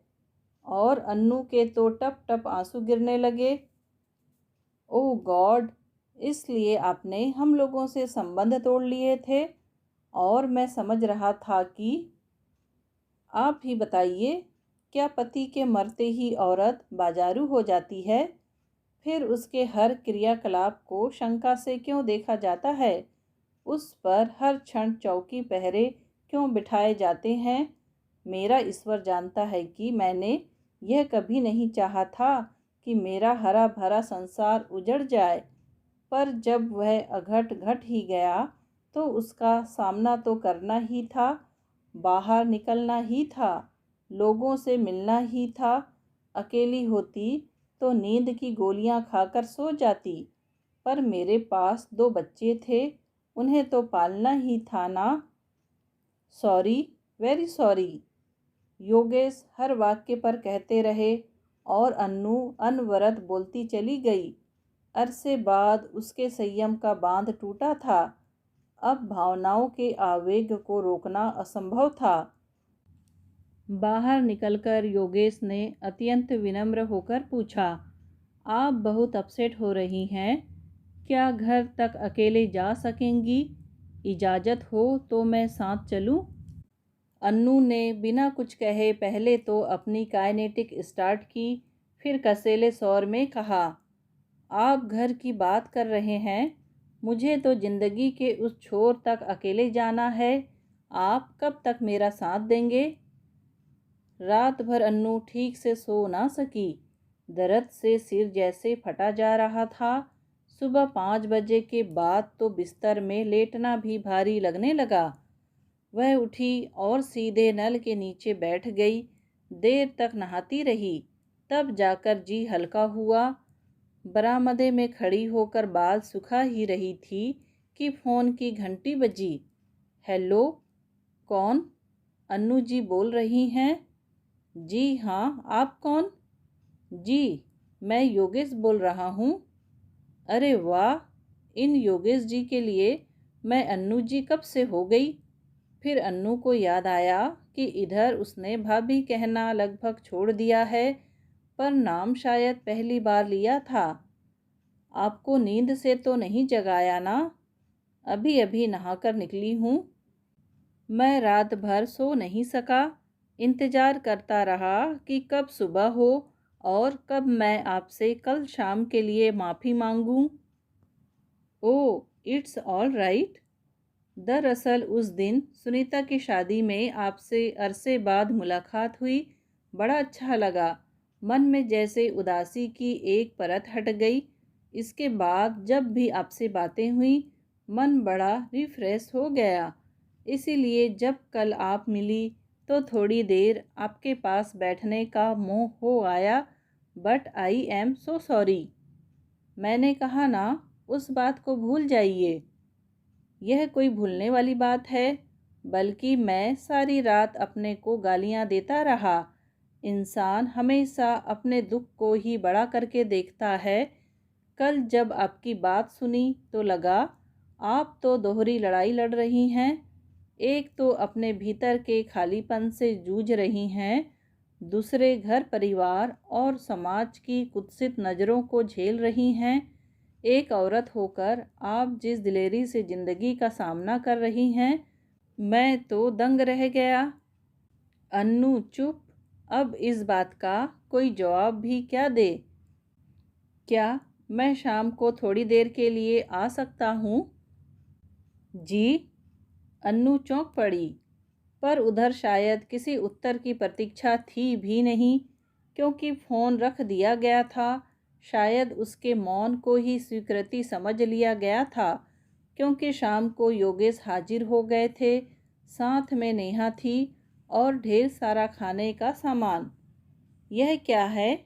[SPEAKER 1] और अन्नू के तो टप टप आंसू गिरने लगे। ओह गॉड, इसलिए आपने हम लोगों से संबंध तोड़ लिए थे। और मैं समझ रहा था कि आप ही बताइए, क्या पति के मरते ही औरत बाजारू हो जाती है? फिर उसके हर क्रियाकलाप को शंका से क्यों देखा जाता है? उस पर हर क्षण चौकी पहरे क्यों बिठाए जाते हैं? मेरा ईश्वर जानता है कि मैंने यह कभी नहीं चाहा था कि मेरा हरा भरा संसार उजड़ जाए। पर जब वह अघट घट ही गया तो उसका सामना तो करना ही था, बाहर निकलना ही था, लोगों से मिलना ही था। अकेली होती तो नींद की गोलियां खाकर सो जाती, पर मेरे पास 2 बच्चे थे, उन्हें तो पालना ही था ना। Sorry, very sorry. योगेश हर वाक्य पर कहते रहे और अन्नू अनवरत बोलती चली गई। अरसे बाद उसके संयम का बांध टूटा था। अब भावनाओं के आवेग को रोकना असंभव था। बाहर निकलकर योगेश ने अत्यंत विनम्र होकर पूछा, आप बहुत अपसेट हो रही हैं। क्या घर तक अकेले जा सकेंगी? इजाज़त हो तो मैं साथ चलूं? अन्नू ने बिना कुछ कहे पहले तो अपनी काइनेटिक स्टार्ट की, फिर कसेले स्वर में कहा, आप घर की बात कर रहे हैं, मुझे तो ज़िंदगी के उस छोर तक अकेले जाना है। आप कब तक मेरा साथ देंगे? रात भर अन्नू ठीक से सो ना सकी। दर्द से सिर जैसे फटा जा रहा था। सुबह 5 बजे के बाद तो बिस्तर में लेटना भी भारी लगने लगा। वह उठी और सीधे नल के नीचे बैठ गई। देर तक नहाती रही, तब जाकर जी हल्का हुआ। बरामदे में खड़ी होकर बाल सुखा ही रही थी कि फ़ोन की घंटी बजी। हेलो, कौन? अन्नू जी बोल रही हैं। जी हाँ, आप कौन? जी, मैं योगेश बोल रहा हूँ। अरे वाह, इन योगेश जी के लिए मैं अन्नू जी कब से हो गई। फिर अन्नू को याद आया कि इधर उसने भाभी कहना लगभग छोड़ दिया है, पर नाम शायद पहली बार लिया था। आपको नींद से तो नहीं जगाया ना? अभी अभी नहाकर निकली हूँ। मैं रात भर सो नहीं सका। इंतज़ार करता रहा कि कब सुबह हो और कब मैं आपसे कल शाम के लिए माफ़ी मांगूं। ओह, इट्स ऑल राइट। दरअसल उस दिन सुनीता की शादी में आपसे अरसे बाद मुलाकात हुई। बड़ा अच्छा लगा। मन में जैसे उदासी की एक परत हट गई। इसके बाद जब भी आपसे बातें हुई, मन बड़ा रिफ्रेश हो गया। इसीलिए जब कल आप मिली तो थोड़ी देर आपके पास बैठने का मोह हो आया। But I am so sorry. मैंने कहा ना, उस बात को भूल जाइए। यह कोई भूलने वाली बात है? बल्कि मैं सारी रात अपने को गालियां देता रहा। इंसान हमेशा अपने दुख को ही बड़ा करके देखता है। कल जब आपकी बात सुनी तो लगा आप तो दोहरी लड़ाई लड़ रही हैं। एक तो अपने भीतर के खालीपन से जूझ रही हैं, दूसरे घर परिवार और समाज की कुत्सित नज़रों को झेल रही हैं। एक औरत होकर आप जिस दिलेरी से ज़िंदगी का सामना कर रही हैं, मैं तो दंग रह गया। अन्नू चुप। अब इस बात का कोई जवाब भी क्या दे। क्या मैं शाम को थोड़ी देर के लिए आ सकता हूँ? जी। अन्नू चौंक पड़ी, पर उधर शायद किसी उत्तर की प्रतीक्षा थी भी नहीं, क्योंकि फ़ोन रख दिया गया था। शायद उसके मौन को ही स्वीकृति समझ लिया गया था, क्योंकि शाम को योगेश हाजिर हो गए थे। साथ में नेहा थी और ढेर सारा खाने का सामान। यह क्या है?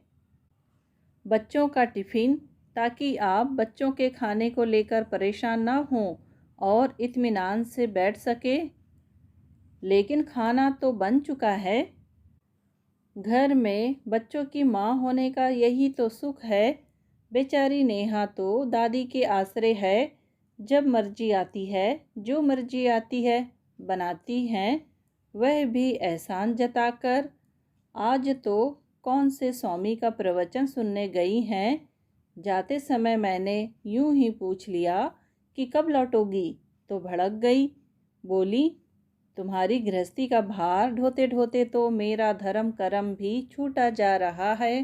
[SPEAKER 1] बच्चों का टिफ़िन, ताकि आप बच्चों के खाने को लेकर परेशान ना हों और इत्मीनान से बैठ सके। लेकिन खाना तो बन चुका है। घर में बच्चों की माँ होने का यही तो सुख है। बेचारी नेहा तो दादी के आसरे है। जब मर्जी आती है, जो मर्जी आती है बनाती हैं, वह भी एहसान जताकर। आज तो कौन से स्वामी का प्रवचन सुनने गई हैं। जाते समय मैंने यूं ही पूछ लिया कि कब लौटोगी, तो भड़क गई। बोली, तुम्हारी गृहस्थी का भार ढोते ढोते तो मेरा धर्म कर्म भी छूटा जा रहा है।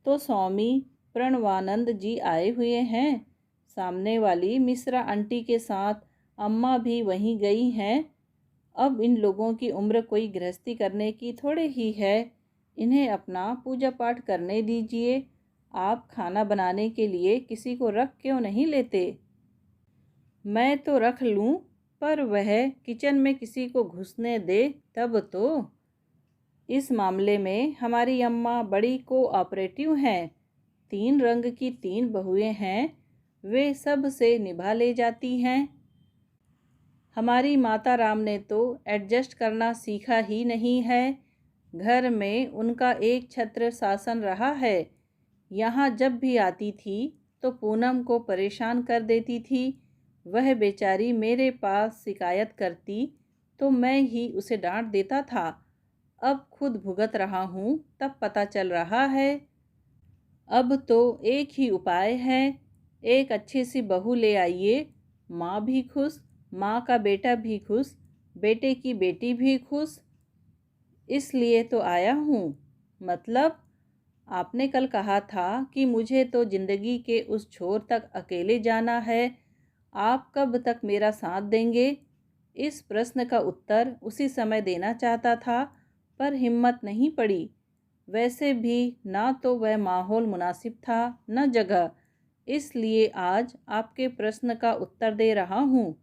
[SPEAKER 1] तो स्वामी प्रणवानंद जी आए हुए हैं। सामने वाली मिश्रा आंटी के साथ अम्मा भी वहीं गई हैं। अब इन लोगों की उम्र कोई गृहस्थी करने की थोड़े ही है। इन्हें अपना पूजा पाठ करने दीजिए। आप खाना बनाने के लिए किसी को रख क्यों नहीं लेते? मैं तो रख लूँ, पर वह किचन में किसी को घुसने दे तब तो। इस मामले में हमारी अम्मा बड़ी कोऑपरेटिव हैं। 3 रंग की 3 बहुएं हैं, वे सब से निभा ले जाती हैं। हमारी माता राम ने तो एडजस्ट करना सीखा ही नहीं है। घर में उनका एक छत्र शासन रहा है। यहाँ जब भी आती थी तो पूनम को परेशान कर देती थी। वह बेचारी मेरे पास शिकायत करती तो मैं ही उसे डांट देता था। अब खुद भुगत रहा हूँ तब पता चल रहा है। अब तो एक ही उपाय है, एक अच्छी सी बहू ले आइए। माँ भी खुश, माँ का बेटा भी खुश, बेटे की बेटी भी खुश। इसलिए तो आया हूँ। मतलब, आपने कल कहा था कि मुझे तो ज़िंदगी के उस छोर तक अकेले जाना है। आप कब तक मेरा साथ देंगे? इस प्रश्न का उत्तर उसी समय देना चाहता था, पर हिम्मत नहीं पड़ी। वैसे भी ना तो वह माहौल मुनासिब था, न जगह। इसलिए आज आपके प्रश्न का उत्तर दे रहा हूँ।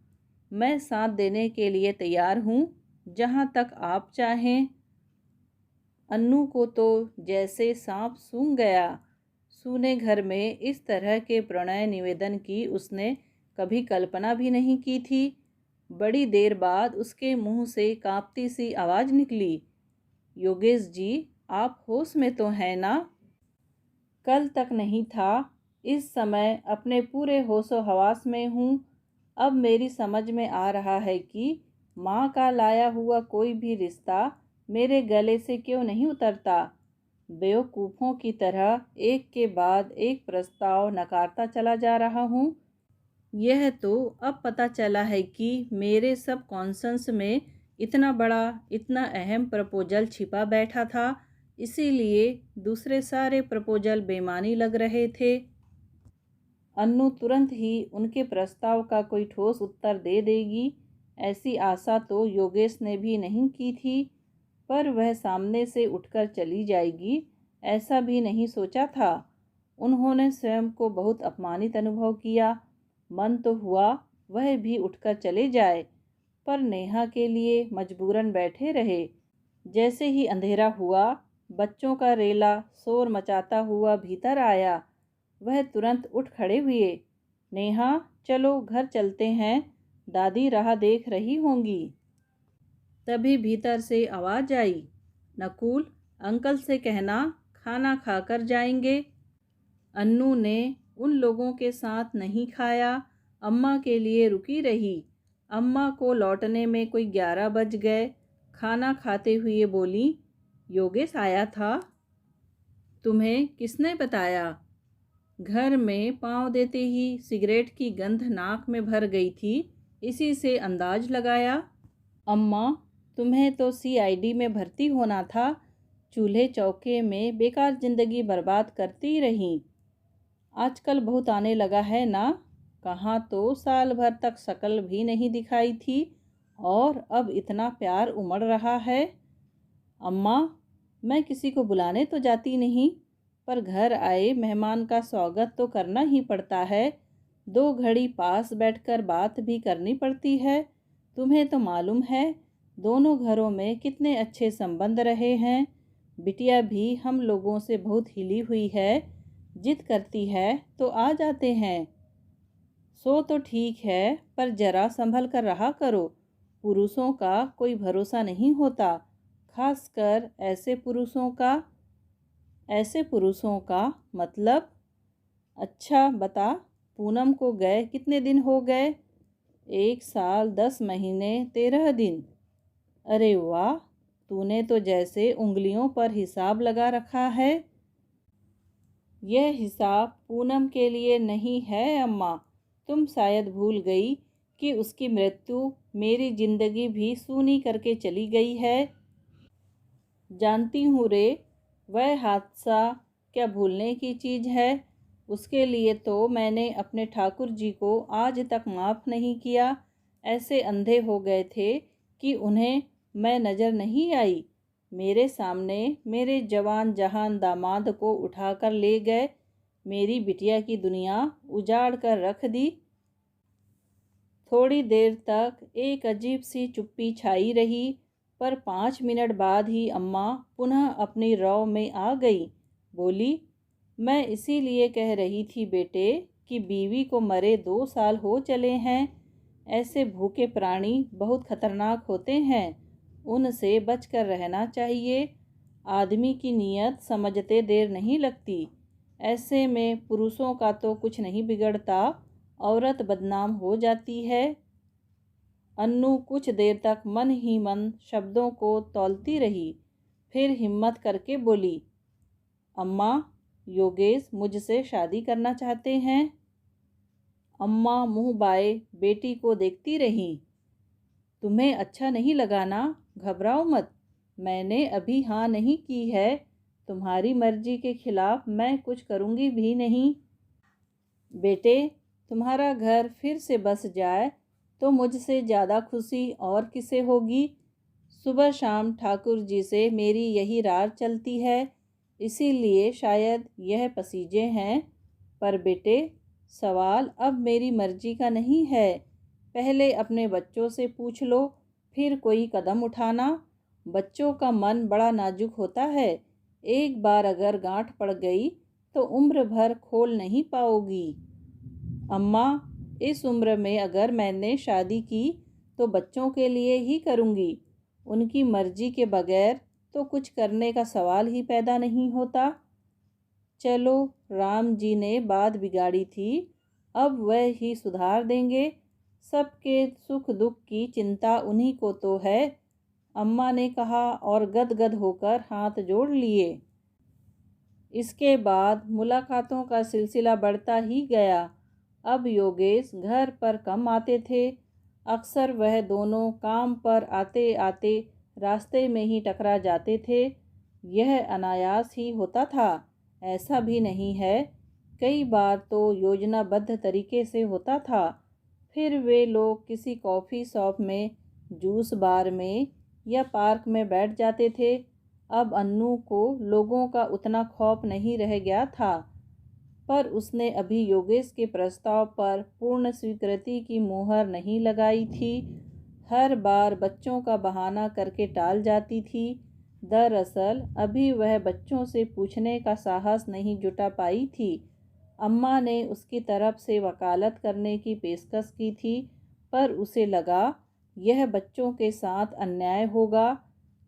[SPEAKER 1] मैं साथ देने के लिए तैयार हूँ, जहाँ तक आप चाहें। अन्नू को तो जैसे सांप सूंघ गया। सूने घर में इस तरह के प्रणय निवेदन की उसने कभी कल्पना भी नहीं की थी। बड़ी देर बाद उसके मुंह से कांपती सी आवाज़ निकली, योगेश जी, आप होश में तो हैं ना? कल तक नहीं था, इस समय अपने पूरे होशो हवास में हूँ। अब मेरी समझ में आ रहा है कि माँ का लाया हुआ कोई भी रिश्ता मेरे गले से क्यों नहीं उतरता। बेवकूफ़ों की तरह एक के बाद एक प्रस्ताव नकारता चला जा रहा हूँ। यह तो अब पता चला है कि मेरे सब कॉन्शंस में इतना बड़ा, इतना अहम प्रपोजल छिपा बैठा था। इसीलिए दूसरे सारे प्रपोजल बेमानी लग रहे थे। अन्नू तुरंत ही उनके प्रस्ताव का कोई ठोस उत्तर दे देगी, ऐसी आशा तो योगेश ने भी नहीं की थी। पर वह सामने से उठकर चली जाएगी, ऐसा भी नहीं सोचा था। उन्होंने स्वयं को बहुत अपमानित अनुभव किया। मन तो हुआ वह भी उठकर चले जाए, पर नेहा के लिए मजबूरन बैठे रहे। जैसे ही अंधेरा हुआ, बच्चों का रेला शोर मचाता हुआ भीतर आया। वह तुरंत उठ खड़े हुए। नेहा, चलो घर चलते हैं, दादी राह देख रही होंगी। तभी भीतर से आवाज़ आई, नकुल, अंकल से कहना खाना खाकर जाएंगे। अन्नू ने उन लोगों के साथ नहीं खाया, अम्मा के लिए रुकी रही। अम्मा को लौटने में कोई 11 बज गए। खाना खाते हुए बोली, योगेश आया था? तुम्हें किसने बताया? घर में पाँव देते ही सिगरेट की गंध नाक में भर गई थी, इसी से अंदाज लगाया। अम्मा, तुम्हें तो सीआईडी में भर्ती होना था, चूल्हे चौके में बेकार ज़िंदगी बर्बाद करती रहीं। आजकल बहुत आने लगा है ना? कहाँ तो साल भर तक शक्ल भी नहीं दिखाई थी और अब इतना प्यार उमड़ रहा है। अम्मा, मैं किसी को बुलाने तो जाती नहीं, पर घर आए मेहमान का स्वागत तो करना ही पड़ता है। 2 घड़ी पास बैठकर बात भी करनी पड़ती है। तुम्हें तो मालूम है दोनों घरों में कितने अच्छे संबंध रहे हैं। बिटिया भी हम लोगों से बहुत हिली हुई है, जिद करती है तो आ जाते हैं। सो तो ठीक है, पर जरा संभल कर रहा करो। पुरुषों का कोई भरोसा नहीं होता, खासकर ऐसे पुरुषों का। ऐसे पुरुषों का मतलब? अच्छा बता, पूनम को गए कितने दिन हो गए? 1 साल 10 महीने 13 दिन। अरे वाह, तूने तो जैसे उंगलियों पर हिसाब लगा रखा है। यह हिसाब पूनम के लिए नहीं है अम्मा। तुम शायद भूल गई कि उसकी मृत्यु मेरी जिंदगी भी सूनी करके चली गई है। जानती हूँ रे, वह हादसा क्या भूलने की चीज़ है। उसके लिए तो मैंने अपने ठाकुर जी को आज तक माफ़ नहीं किया। ऐसे अंधे हो गए थे कि उन्हें मैं नज़र नहीं आई। मेरे सामने मेरे जवान जहान दामाद को उठाकर ले गए, मेरी बिटिया की दुनिया उजाड़ कर रख दी। थोड़ी देर तक एक अजीब सी चुप्पी छाई रही, पर 5 मिनट बाद ही अम्मा पुनः अपनी रौ में आ गई। बोली, मैं इसीलिए कह रही थी बेटे कि बीवी को मरे 2 साल हो चले हैं। ऐसे भूखे प्राणी बहुत खतरनाक होते हैं, उनसे बचकर रहना चाहिए। आदमी की नीयत समझते देर नहीं लगती। ऐसे में पुरुषों का तो कुछ नहीं बिगड़ता, औरत बदनाम हो जाती है। अन्नू कुछ देर तक मन ही मन शब्दों को तौलती रही, फिर हिम्मत करके बोली, अम्मा, योगेश मुझसे शादी करना चाहते हैं। अम्मा मुंह बाए बेटी को देखती रहीं। तुम्हें अच्छा नहीं लगा ना? घबराओ मत, मैंने अभी हाँ नहीं की है। तुम्हारी मर्जी के खिलाफ मैं कुछ करूँगी भी नहीं। बेटे, तुम्हारा घर फिर से बस जाए तो मुझसे ज़्यादा खुशी और किसे होगी। सुबह शाम ठाकुर जी से मेरी यही रार चलती है, इसीलिए शायद यह पसीजे हैं। पर बेटे, सवाल अब मेरी मर्जी का नहीं है। पहले अपने बच्चों से पूछ लो, फिर कोई कदम उठाना। बच्चों का मन बड़ा नाजुक होता है, एक बार अगर गांठ पड़ गई तो उम्र भर खोल नहीं पाओगी। अम्मा, इस उम्र में अगर मैंने शादी की तो बच्चों के लिए ही करूँगी। उनकी मर्जी के बगैर तो कुछ करने का सवाल ही पैदा नहीं होता। चलो, राम जी ने बात बिगाड़ी थी, अब वह ही सुधार देंगे। सबके सुख दुख की चिंता उन्हीं को तो है, अम्मा ने कहा और गदगद होकर हाथ जोड़ लिए। इसके बाद मुलाकातों का सिलसिला बढ़ता ही गया। अब योगेश घर पर कम आते थे। अक्सर वह दोनों काम पर आते आते रास्ते में ही टकरा जाते थे। यह अनायास ही होता था, ऐसा भी नहीं है। कई बार तो योजनाबद्ध तरीके से होता था। फिर वे लोग किसी कॉफ़ी शॉप में, जूस बार में या पार्क में बैठ जाते थे। अब अन्नू को लोगों का उतना खौफ नहीं रह गया था, पर उसने अभी योगेश के प्रस्ताव पर पूर्ण स्वीकृति की मुहर नहीं लगाई थी। हर बार बच्चों का बहाना करके टाल जाती थी। दरअसल अभी वह बच्चों से पूछने का साहस नहीं जुटा पाई थी। अम्मा ने उसकी तरफ से वकालत करने की पेशकश की थी, पर उसे लगा यह बच्चों के साथ अन्याय होगा।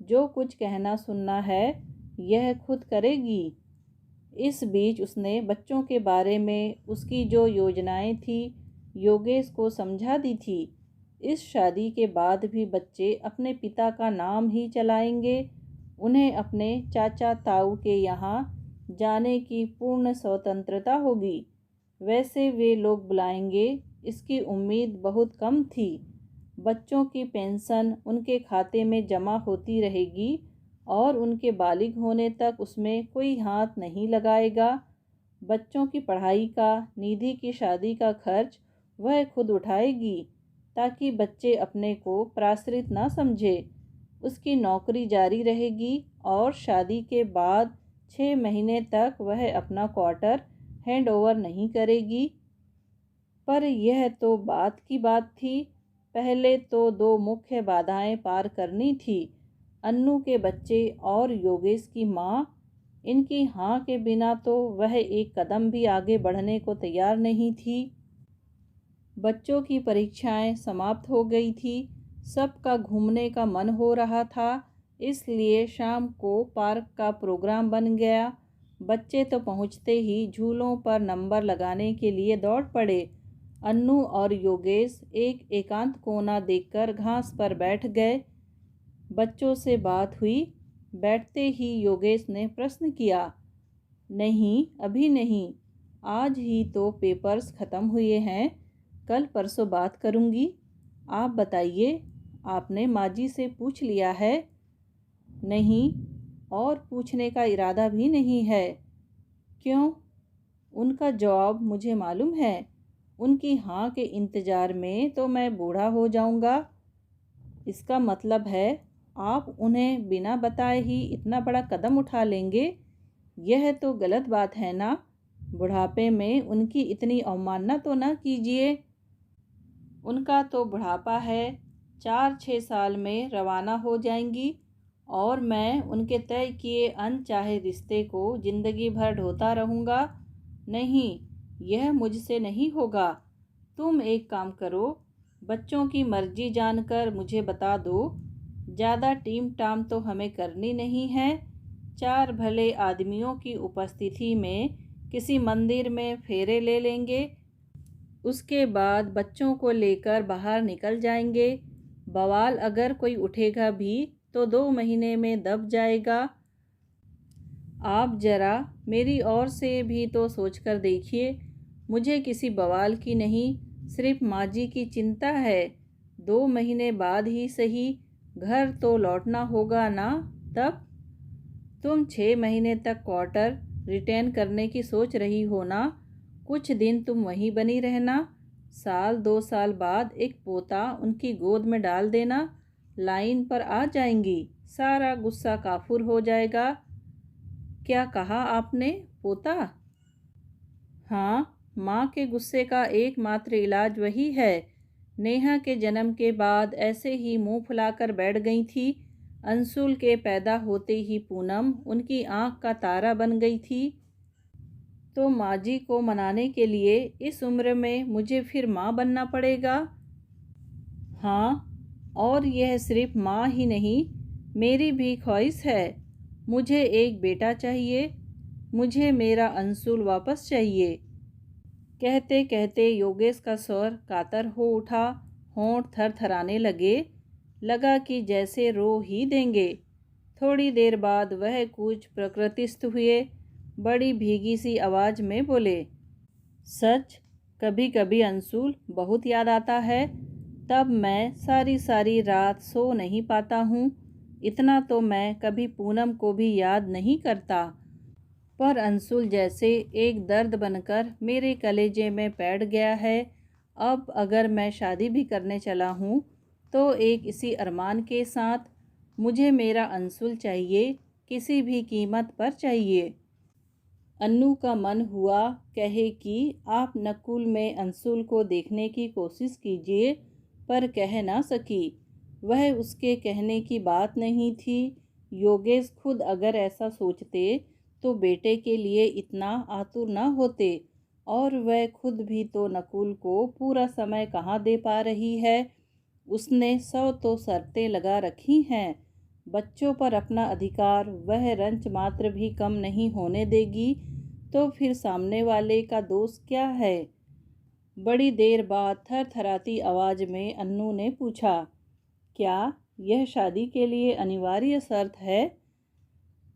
[SPEAKER 1] जो कुछ कहना सुनना है यह खुद करेगी। इस बीच उसने बच्चों के बारे में उसकी जो योजनाएं थी योगेश को समझा दी थी। इस शादी के बाद भी बच्चे अपने पिता का नाम ही चलाएंगे। उन्हें अपने चाचा ताऊ के यहाँ जाने की पूर्ण स्वतंत्रता होगी। वैसे वे लोग बुलाएंगे, इसकी उम्मीद बहुत कम थी। बच्चों की पेंशन उनके खाते में जमा होती रहेगी और उनके बालिग होने तक उसमें कोई हाथ नहीं लगाएगा। बच्चों की पढ़ाई का, निधि की शादी का खर्च वह खुद उठाएगी, ताकि बच्चे अपने को पराश्रित ना समझे। उसकी नौकरी जारी रहेगी और शादी के बाद 6 महीने तक वह अपना क्वार्टर हैंड ओवर नहीं करेगी। पर यह तो बात की बात थी। पहले तो 2 मुख्य बाधाएं पार करनी थी। अन्नू के बच्चे और योगेश की माँ। इनकी हाँ के बिना तो वह एक कदम भी आगे बढ़ने को तैयार नहीं थी। बच्चों की परीक्षाएं समाप्त हो गई थी। सबका घूमने का मन हो रहा था, इसलिए शाम को पार्क का प्रोग्राम बन गया। बच्चे तो पहुंचते ही झूलों पर नंबर लगाने के लिए दौड़ पड़े। अन्नू और योगेश एक एकांत कोना देखकर घास पर बैठ गए। बच्चों से बात हुई। बैठते ही योगेश ने प्रश्न किया, नहीं अभी नहीं, आज ही तो पेपर्स ख़त्म हुए हैं, कल परसों बात करूँगी। आप बताइए, आपने माँ जी से पूछ लिया है? नहीं, और पूछने का इरादा भी नहीं है। क्यों? उनका जवाब मुझे मालूम है। उनकी हाँ के इंतज़ार में तो मैं बूढ़ा हो जाऊँगा। इसका मतलब है आप उन्हें बिना बताए ही इतना बड़ा कदम उठा लेंगे? यह तो गलत बात है ना। बुढ़ापे में उनकी इतनी अवमानना तो ना कीजिए। उनका तो बुढ़ापा है, 4-6 साल में रवाना हो जाएंगी और मैं उनके तय किए अनचाहे रिश्ते को ज़िंदगी भर ढोता रहूँगा। नहीं, यह मुझसे नहीं होगा। तुम एक काम करो, बच्चों की मर्जी जानकर मुझे बता दो। ज़्यादा टीम टाम तो हमें करनी नहीं है। 4 भले आदमियों की उपस्थिति में किसी मंदिर में फेरे ले लेंगे। उसके बाद बच्चों को लेकर बाहर निकल जाएंगे। बवाल अगर कोई उठेगा भी तो 2 महीने में दब जाएगा। आप ज़रा मेरी ओर से भी तो सोचकर देखिए। मुझे किसी बवाल की नहीं, सिर्फ माँ जी की चिंता है। 2 महीने बाद ही सही, घर तो लौटना होगा ना तब। तुम 6 महीने तक क्वार्टर रिटेन करने की सोच रही हो ना। कुछ दिन तुम वहीं बनी रहना। 1-2 साल बाद एक पोता उनकी गोद में डाल देना। लाइन पर आ जाएंगी, सारा गुस्सा काफूर हो जाएगा। क्या कहा आपने, पोता? हाँ, माँ के गुस्से का एकमात्र इलाज वही है। नेहा के जन्म के बाद ऐसे ही मुंह फुलाकर बैठ गई थी। अंशुल के पैदा होते ही पूनम उनकी आंख का तारा बन गई थी। तो माँ जी को मनाने के लिए इस उम्र में मुझे फिर माँ बनना पड़ेगा। हाँ, और यह सिर्फ माँ ही नहीं, मेरी भी ख्वाहिश है। मुझे एक बेटा चाहिए। मुझे मेरा अंशुल वापस चाहिए। कहते कहते योगेश का स्वर कातर हो उठा। होंठ थरथराने लगे। लगा कि जैसे रो ही देंगे। थोड़ी देर बाद वह कुछ प्रकृतिस्थ हुए। बड़ी भीगी सी आवाज़ में बोले, सच, कभी कभी अंशुल बहुत याद आता है। तब मैं सारी सारी रात सो नहीं पाता हूँ। इतना तो मैं कभी पूनम को भी याद नहीं करता। पर अंशुल जैसे एक दर्द बनकर मेरे कलेजे में बैठ गया है। अब अगर मैं शादी भी करने चला हूँ तो एक इसी अरमान के साथ। मुझे मेरा अंशुल चाहिए, किसी भी कीमत पर चाहिए। अन्नू का मन हुआ कहे कि आप नकुल में अंशुल को देखने की कोशिश कीजिए, पर कह ना सकी। वह उसके कहने की बात नहीं थी। योगेश खुद अगर ऐसा सोचते तो बेटे के लिए इतना आतुर न होते, और वह खुद भी तो नकुल को पूरा समय कहाँ दे पा रही है। उसने 100 तो शर्तें लगा रखी हैं। बच्चों पर अपना अधिकार वह रंच मात्र भी कम नहीं होने देगी। तो फिर सामने वाले का दोष क्या है? बड़ी देर बाद थरथराती आवाज़ में अन्नू ने पूछा, क्या यह शादी के लिए अनिवार्य शर्त है?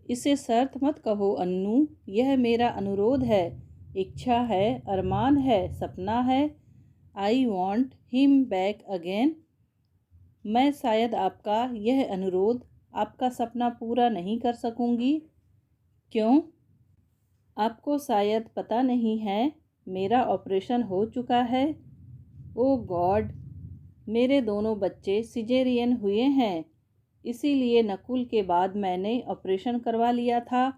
[SPEAKER 1] इसे शर्त मत कहो अन्नू, यह मेरा अनुरोध है, इच्छा है, अरमान है, सपना है। I want him back again. मैं शायद आपका यह अनुरोध, आपका सपना पूरा नहीं कर सकूंगी। क्यों? आपको शायद पता नहीं है, मेरा ऑपरेशन हो चुका है। ओ गॉड, मेरे दोनों बच्चे सिजेरियन हुए हैं, इसीलिए नकुल के बाद मैंने ऑपरेशन करवा लिया था।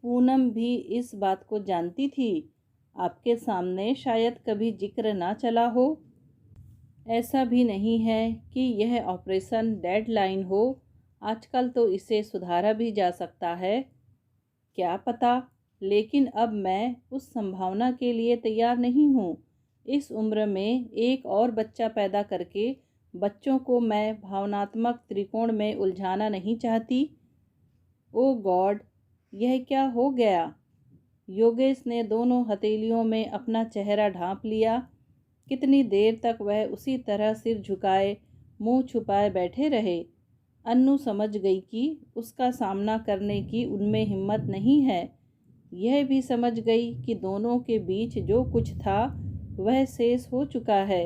[SPEAKER 1] पूनम भी इस बात को जानती थी, आपके सामने शायद कभी जिक्र ना चला हो। ऐसा भी नहीं है कि यह ऑपरेशन डेडलाइन हो, आजकल तो इसे सुधारा भी जा सकता है। क्या पता, लेकिन अब मैं उस संभावना के लिए तैयार नहीं हूँ। इस उम्र में एक और बच्चा पैदा करके बच्चों को मैं भावनात्मक त्रिकोण में उलझाना नहीं चाहती। ओ गॉड, यह क्या हो गया? योगेश ने दोनों हथेलियों में अपना चेहरा ढांप लिया। कितनी देर तक वह उसी तरह सिर झुकाए, मुंह छुपाए बैठे रहे। अन्नू समझ गई कि उसका सामना करने की उनमें हिम्मत नहीं है। यह भी समझ गई कि दोनों के बीच जो कुछ था वह शेष हो चुका है।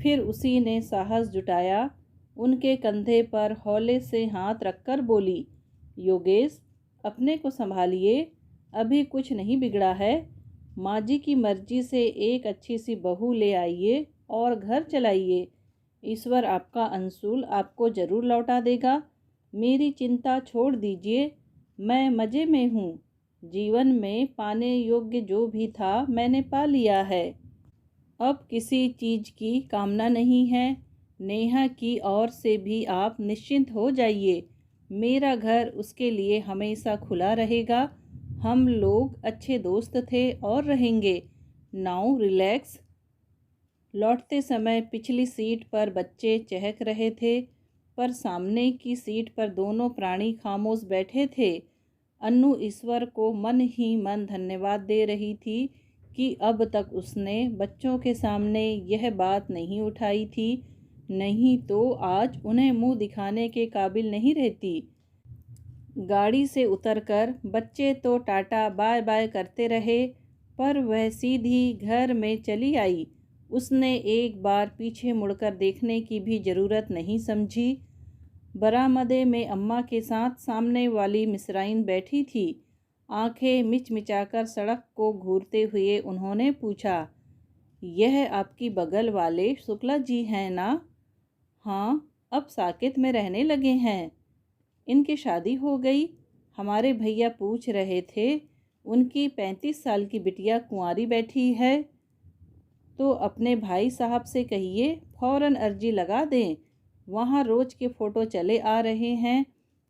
[SPEAKER 1] फिर उसी ने साहस जुटाया, उनके कंधे पर हौले से हाथ रखकर बोली, योगेश, अपने को संभालिए, अभी कुछ नहीं बिगड़ा है। माँ जी की मर्जी से एक अच्छी सी बहू ले आइए और घर चलाइए। ईश्वर आपका अंशुल आपको ज़रूर लौटा देगा। मेरी चिंता छोड़ दीजिए, मैं मज़े में हूँ। जीवन में पाने योग्य जो भी था मैंने पा लिया है। अब किसी चीज़ की कामना नहीं है। नेहा की ओर से भी आप निश्चिंत हो जाइए, मेरा घर उसके लिए हमेशा खुला रहेगा। हम लोग अच्छे दोस्त थे और रहेंगे। Now relax. लौटते समय पिछली सीट पर बच्चे चहक रहे थे, पर सामने की सीट पर दोनों प्राणी खामोश बैठे थे। अन्नू ईश्वर को मन ही मन धन्यवाद दे रही थी कि अब तक उसने बच्चों के सामने यह बात नहीं उठाई थी, नहीं तो आज उन्हें मुंह दिखाने के काबिल नहीं रहती। गाड़ी से उतरकर बच्चे तो टाटा बाय बाय करते रहे, पर वह सीधी घर में चली आई। उसने एक बार पीछे मुड़कर देखने की भी ज़रूरत नहीं समझी। बरामदे में अम्मा के साथ सामने वाली मिसराइन बैठी थी। आंखें मिचमिचाकर सड़क को घूरते हुए उन्होंने पूछा, यह आपकी बगल वाले शुक्ला जी हैं ना? हाँ, अब साकेत में रहने लगे हैं। इनकी शादी हो गई? हमारे भैया पूछ रहे थे। उनकी 35 साल की बिटिया कुंवारी बैठी है। तो अपने भाई साहब से कहिए फ़ौरन अर्जी लगा दें। वहाँ रोज़ के फ़ोटो चले आ रहे हैं।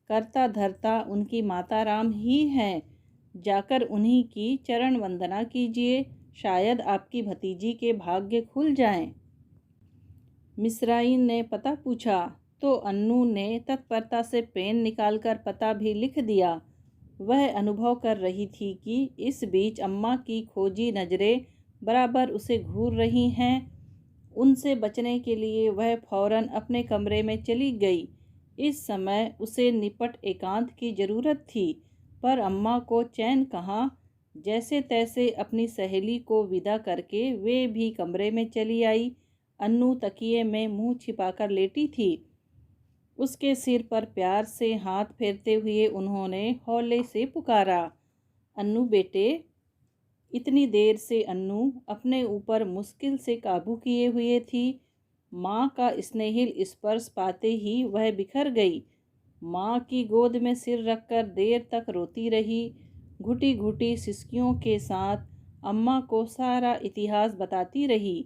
[SPEAKER 1] करता धरता उनकी माता राम ही हैं। जाकर उन्हीं की चरण वंदना कीजिए, शायद आपकी भतीजी के भाग्य खुल जाएं। मिसराइन ने पता पूछा तो अन्नू ने तत्परता से पेन निकालकर पता भी लिख दिया। वह अनुभव कर रही थी कि इस बीच अम्मा की खोजी नज़रें बराबर उसे घूर रही हैं। उनसे बचने के लिए वह फौरन अपने कमरे में चली गई। इस समय उसे निपट एकांत की ज़रूरत थी, पर अम्मा को चैन कहाँ। जैसे तैसे अपनी सहेली को विदा करके वे भी कमरे में चली आई। अन्नू तकिए में मुंह छिपाकर लेटी थी। उसके सिर पर प्यार से हाथ फेरते हुए उन्होंने हौले से पुकारा, अन्नू बेटे। इतनी देर से अन्नू अपने ऊपर मुश्किल से काबू किए हुए थी। माँ का स्नेहिल स्पर्श पाते ही वह बिखर गई। माँ की गोद में सिर रखकर देर तक रोती रही। घुटी घुटी सिसकियों के साथ अम्मा को सारा इतिहास बताती रही।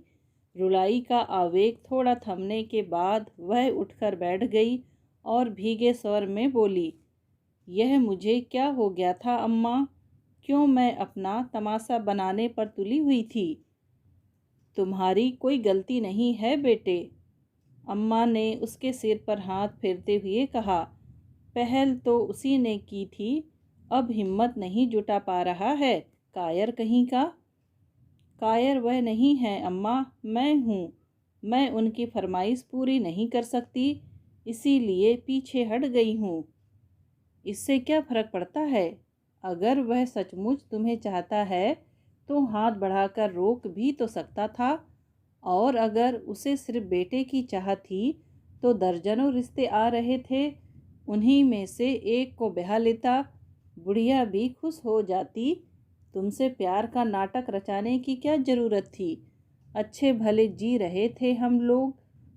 [SPEAKER 1] रुलाई का आवेग थोड़ा थमने के बाद वह उठकर बैठ गई और भीगे स्वर में बोली, यह मुझे क्या हो गया था अम्मा? क्यों मैं अपना तमाशा बनाने पर तुली हुई थी? तुम्हारी कोई गलती नहीं है बेटे, अम्मा ने उसके सिर पर हाथ फेरते हुए कहा। पहल तो उसी ने की थी, अब हिम्मत नहीं जुटा पा रहा है, कायर कहीं का। कायर वह नहीं है अम्मा, मैं हूँ। मैं उनकी फरमाइश पूरी नहीं कर सकती, इसीलिए पीछे हट गई हूँ। इससे क्या फ़र्क पड़ता है? अगर वह सचमुच तुम्हें चाहता है तो हाथ बढ़ाकर रोक भी तो सकता था। और अगर उसे सिर्फ बेटे की चाह थी तो दर्जनों रिश्ते आ रहे थे, उन्हीं में से एक को ब्याह लेता, बुढ़िया भी खुश हो जाती। तुमसे प्यार का नाटक रचाने की क्या ज़रूरत थी? अच्छे भले जी रहे थे हम लोग,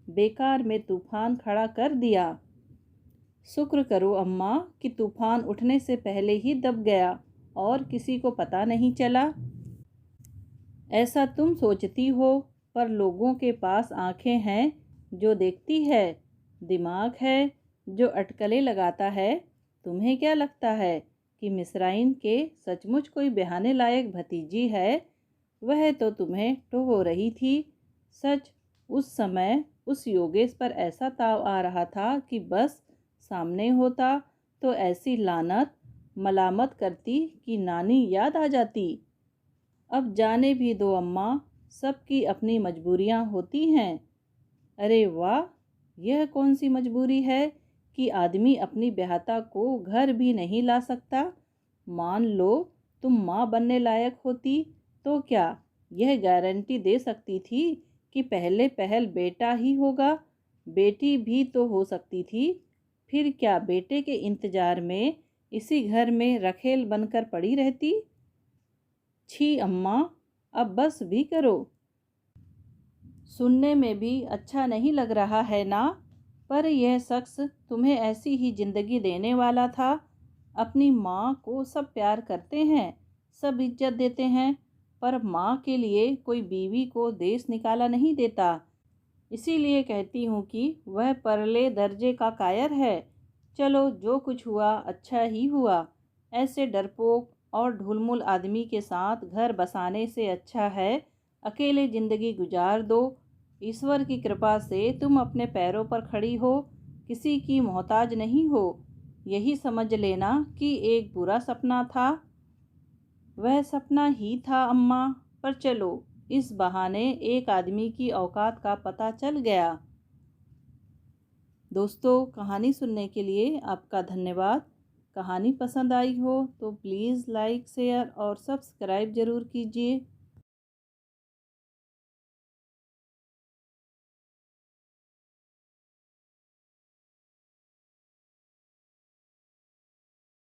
[SPEAKER 1] बेकार में तूफान खड़ा कर दिया। शुक्र करो अम्मा कि तूफान उठने से पहले ही दब गया और किसी को पता नहीं चला। ऐसा तुम सोचती हो, पर लोगों के पास आंखें हैं जो देखती है, दिमाग है जो अटकलें लगाता है। तुम्हें क्या लगता है कि मिस्राइन के सचमुच कोई बहाने लायक भतीजी है? वह तो तुम्हें टोह रही थी। सच, उस समय उस योगेश पर ऐसा ताव आ रहा था कि बस सामने होता तो ऐसी लानत मलामत करती कि नानी याद आ जाती। अब जाने भी दो अम्मा, सबकी अपनी मजबूरियां होती हैं। अरे वाह, यह कौन सी मजबूरी है कि आदमी अपनी ब्याहता को घर भी नहीं ला सकता? मान लो तुम माँ बनने लायक होती तो क्या यह गारंटी दे सकती थी कि पहले पहल बेटा ही होगा? बेटी भी तो हो सकती थी। फिर क्या बेटे के इंतजार में इसी घर में रखेल बनकर पड़ी रहती? छी अम्मा, अब बस भी करो। सुनने में भी अच्छा नहीं लग रहा है ना? पर यह शख्स तुम्हें ऐसी ही जिंदगी देने वाला था। अपनी माँ को सब प्यार करते हैं, सब इज्जत देते हैं, पर माँ के लिए कोई बीवी को देश निकाला नहीं देता। इसीलिए कहती हूँ कि वह परले दर्जे का कायर है। चलो, जो कुछ हुआ अच्छा ही हुआ। ऐसे डरपोक और ढुलमुल आदमी के साथ घर बसाने से अच्छा है अकेले ज़िंदगी गुजार दो। ईश्वर की कृपा से तुम अपने पैरों पर खड़ी हो, किसी की मोहताज नहीं हो। यही समझ लेना कि एक बुरा सपना था। वह सपना ही था अम्मा, पर चलो, इस बहाने एक आदमी की औकात का पता चल गया। दोस्तों, कहानी सुनने के लिए आपका धन्यवाद। कहानी पसंद आई हो तो प्लीज़ लाइक, शेयर और सब्सक्राइब ज़रूर कीजिए।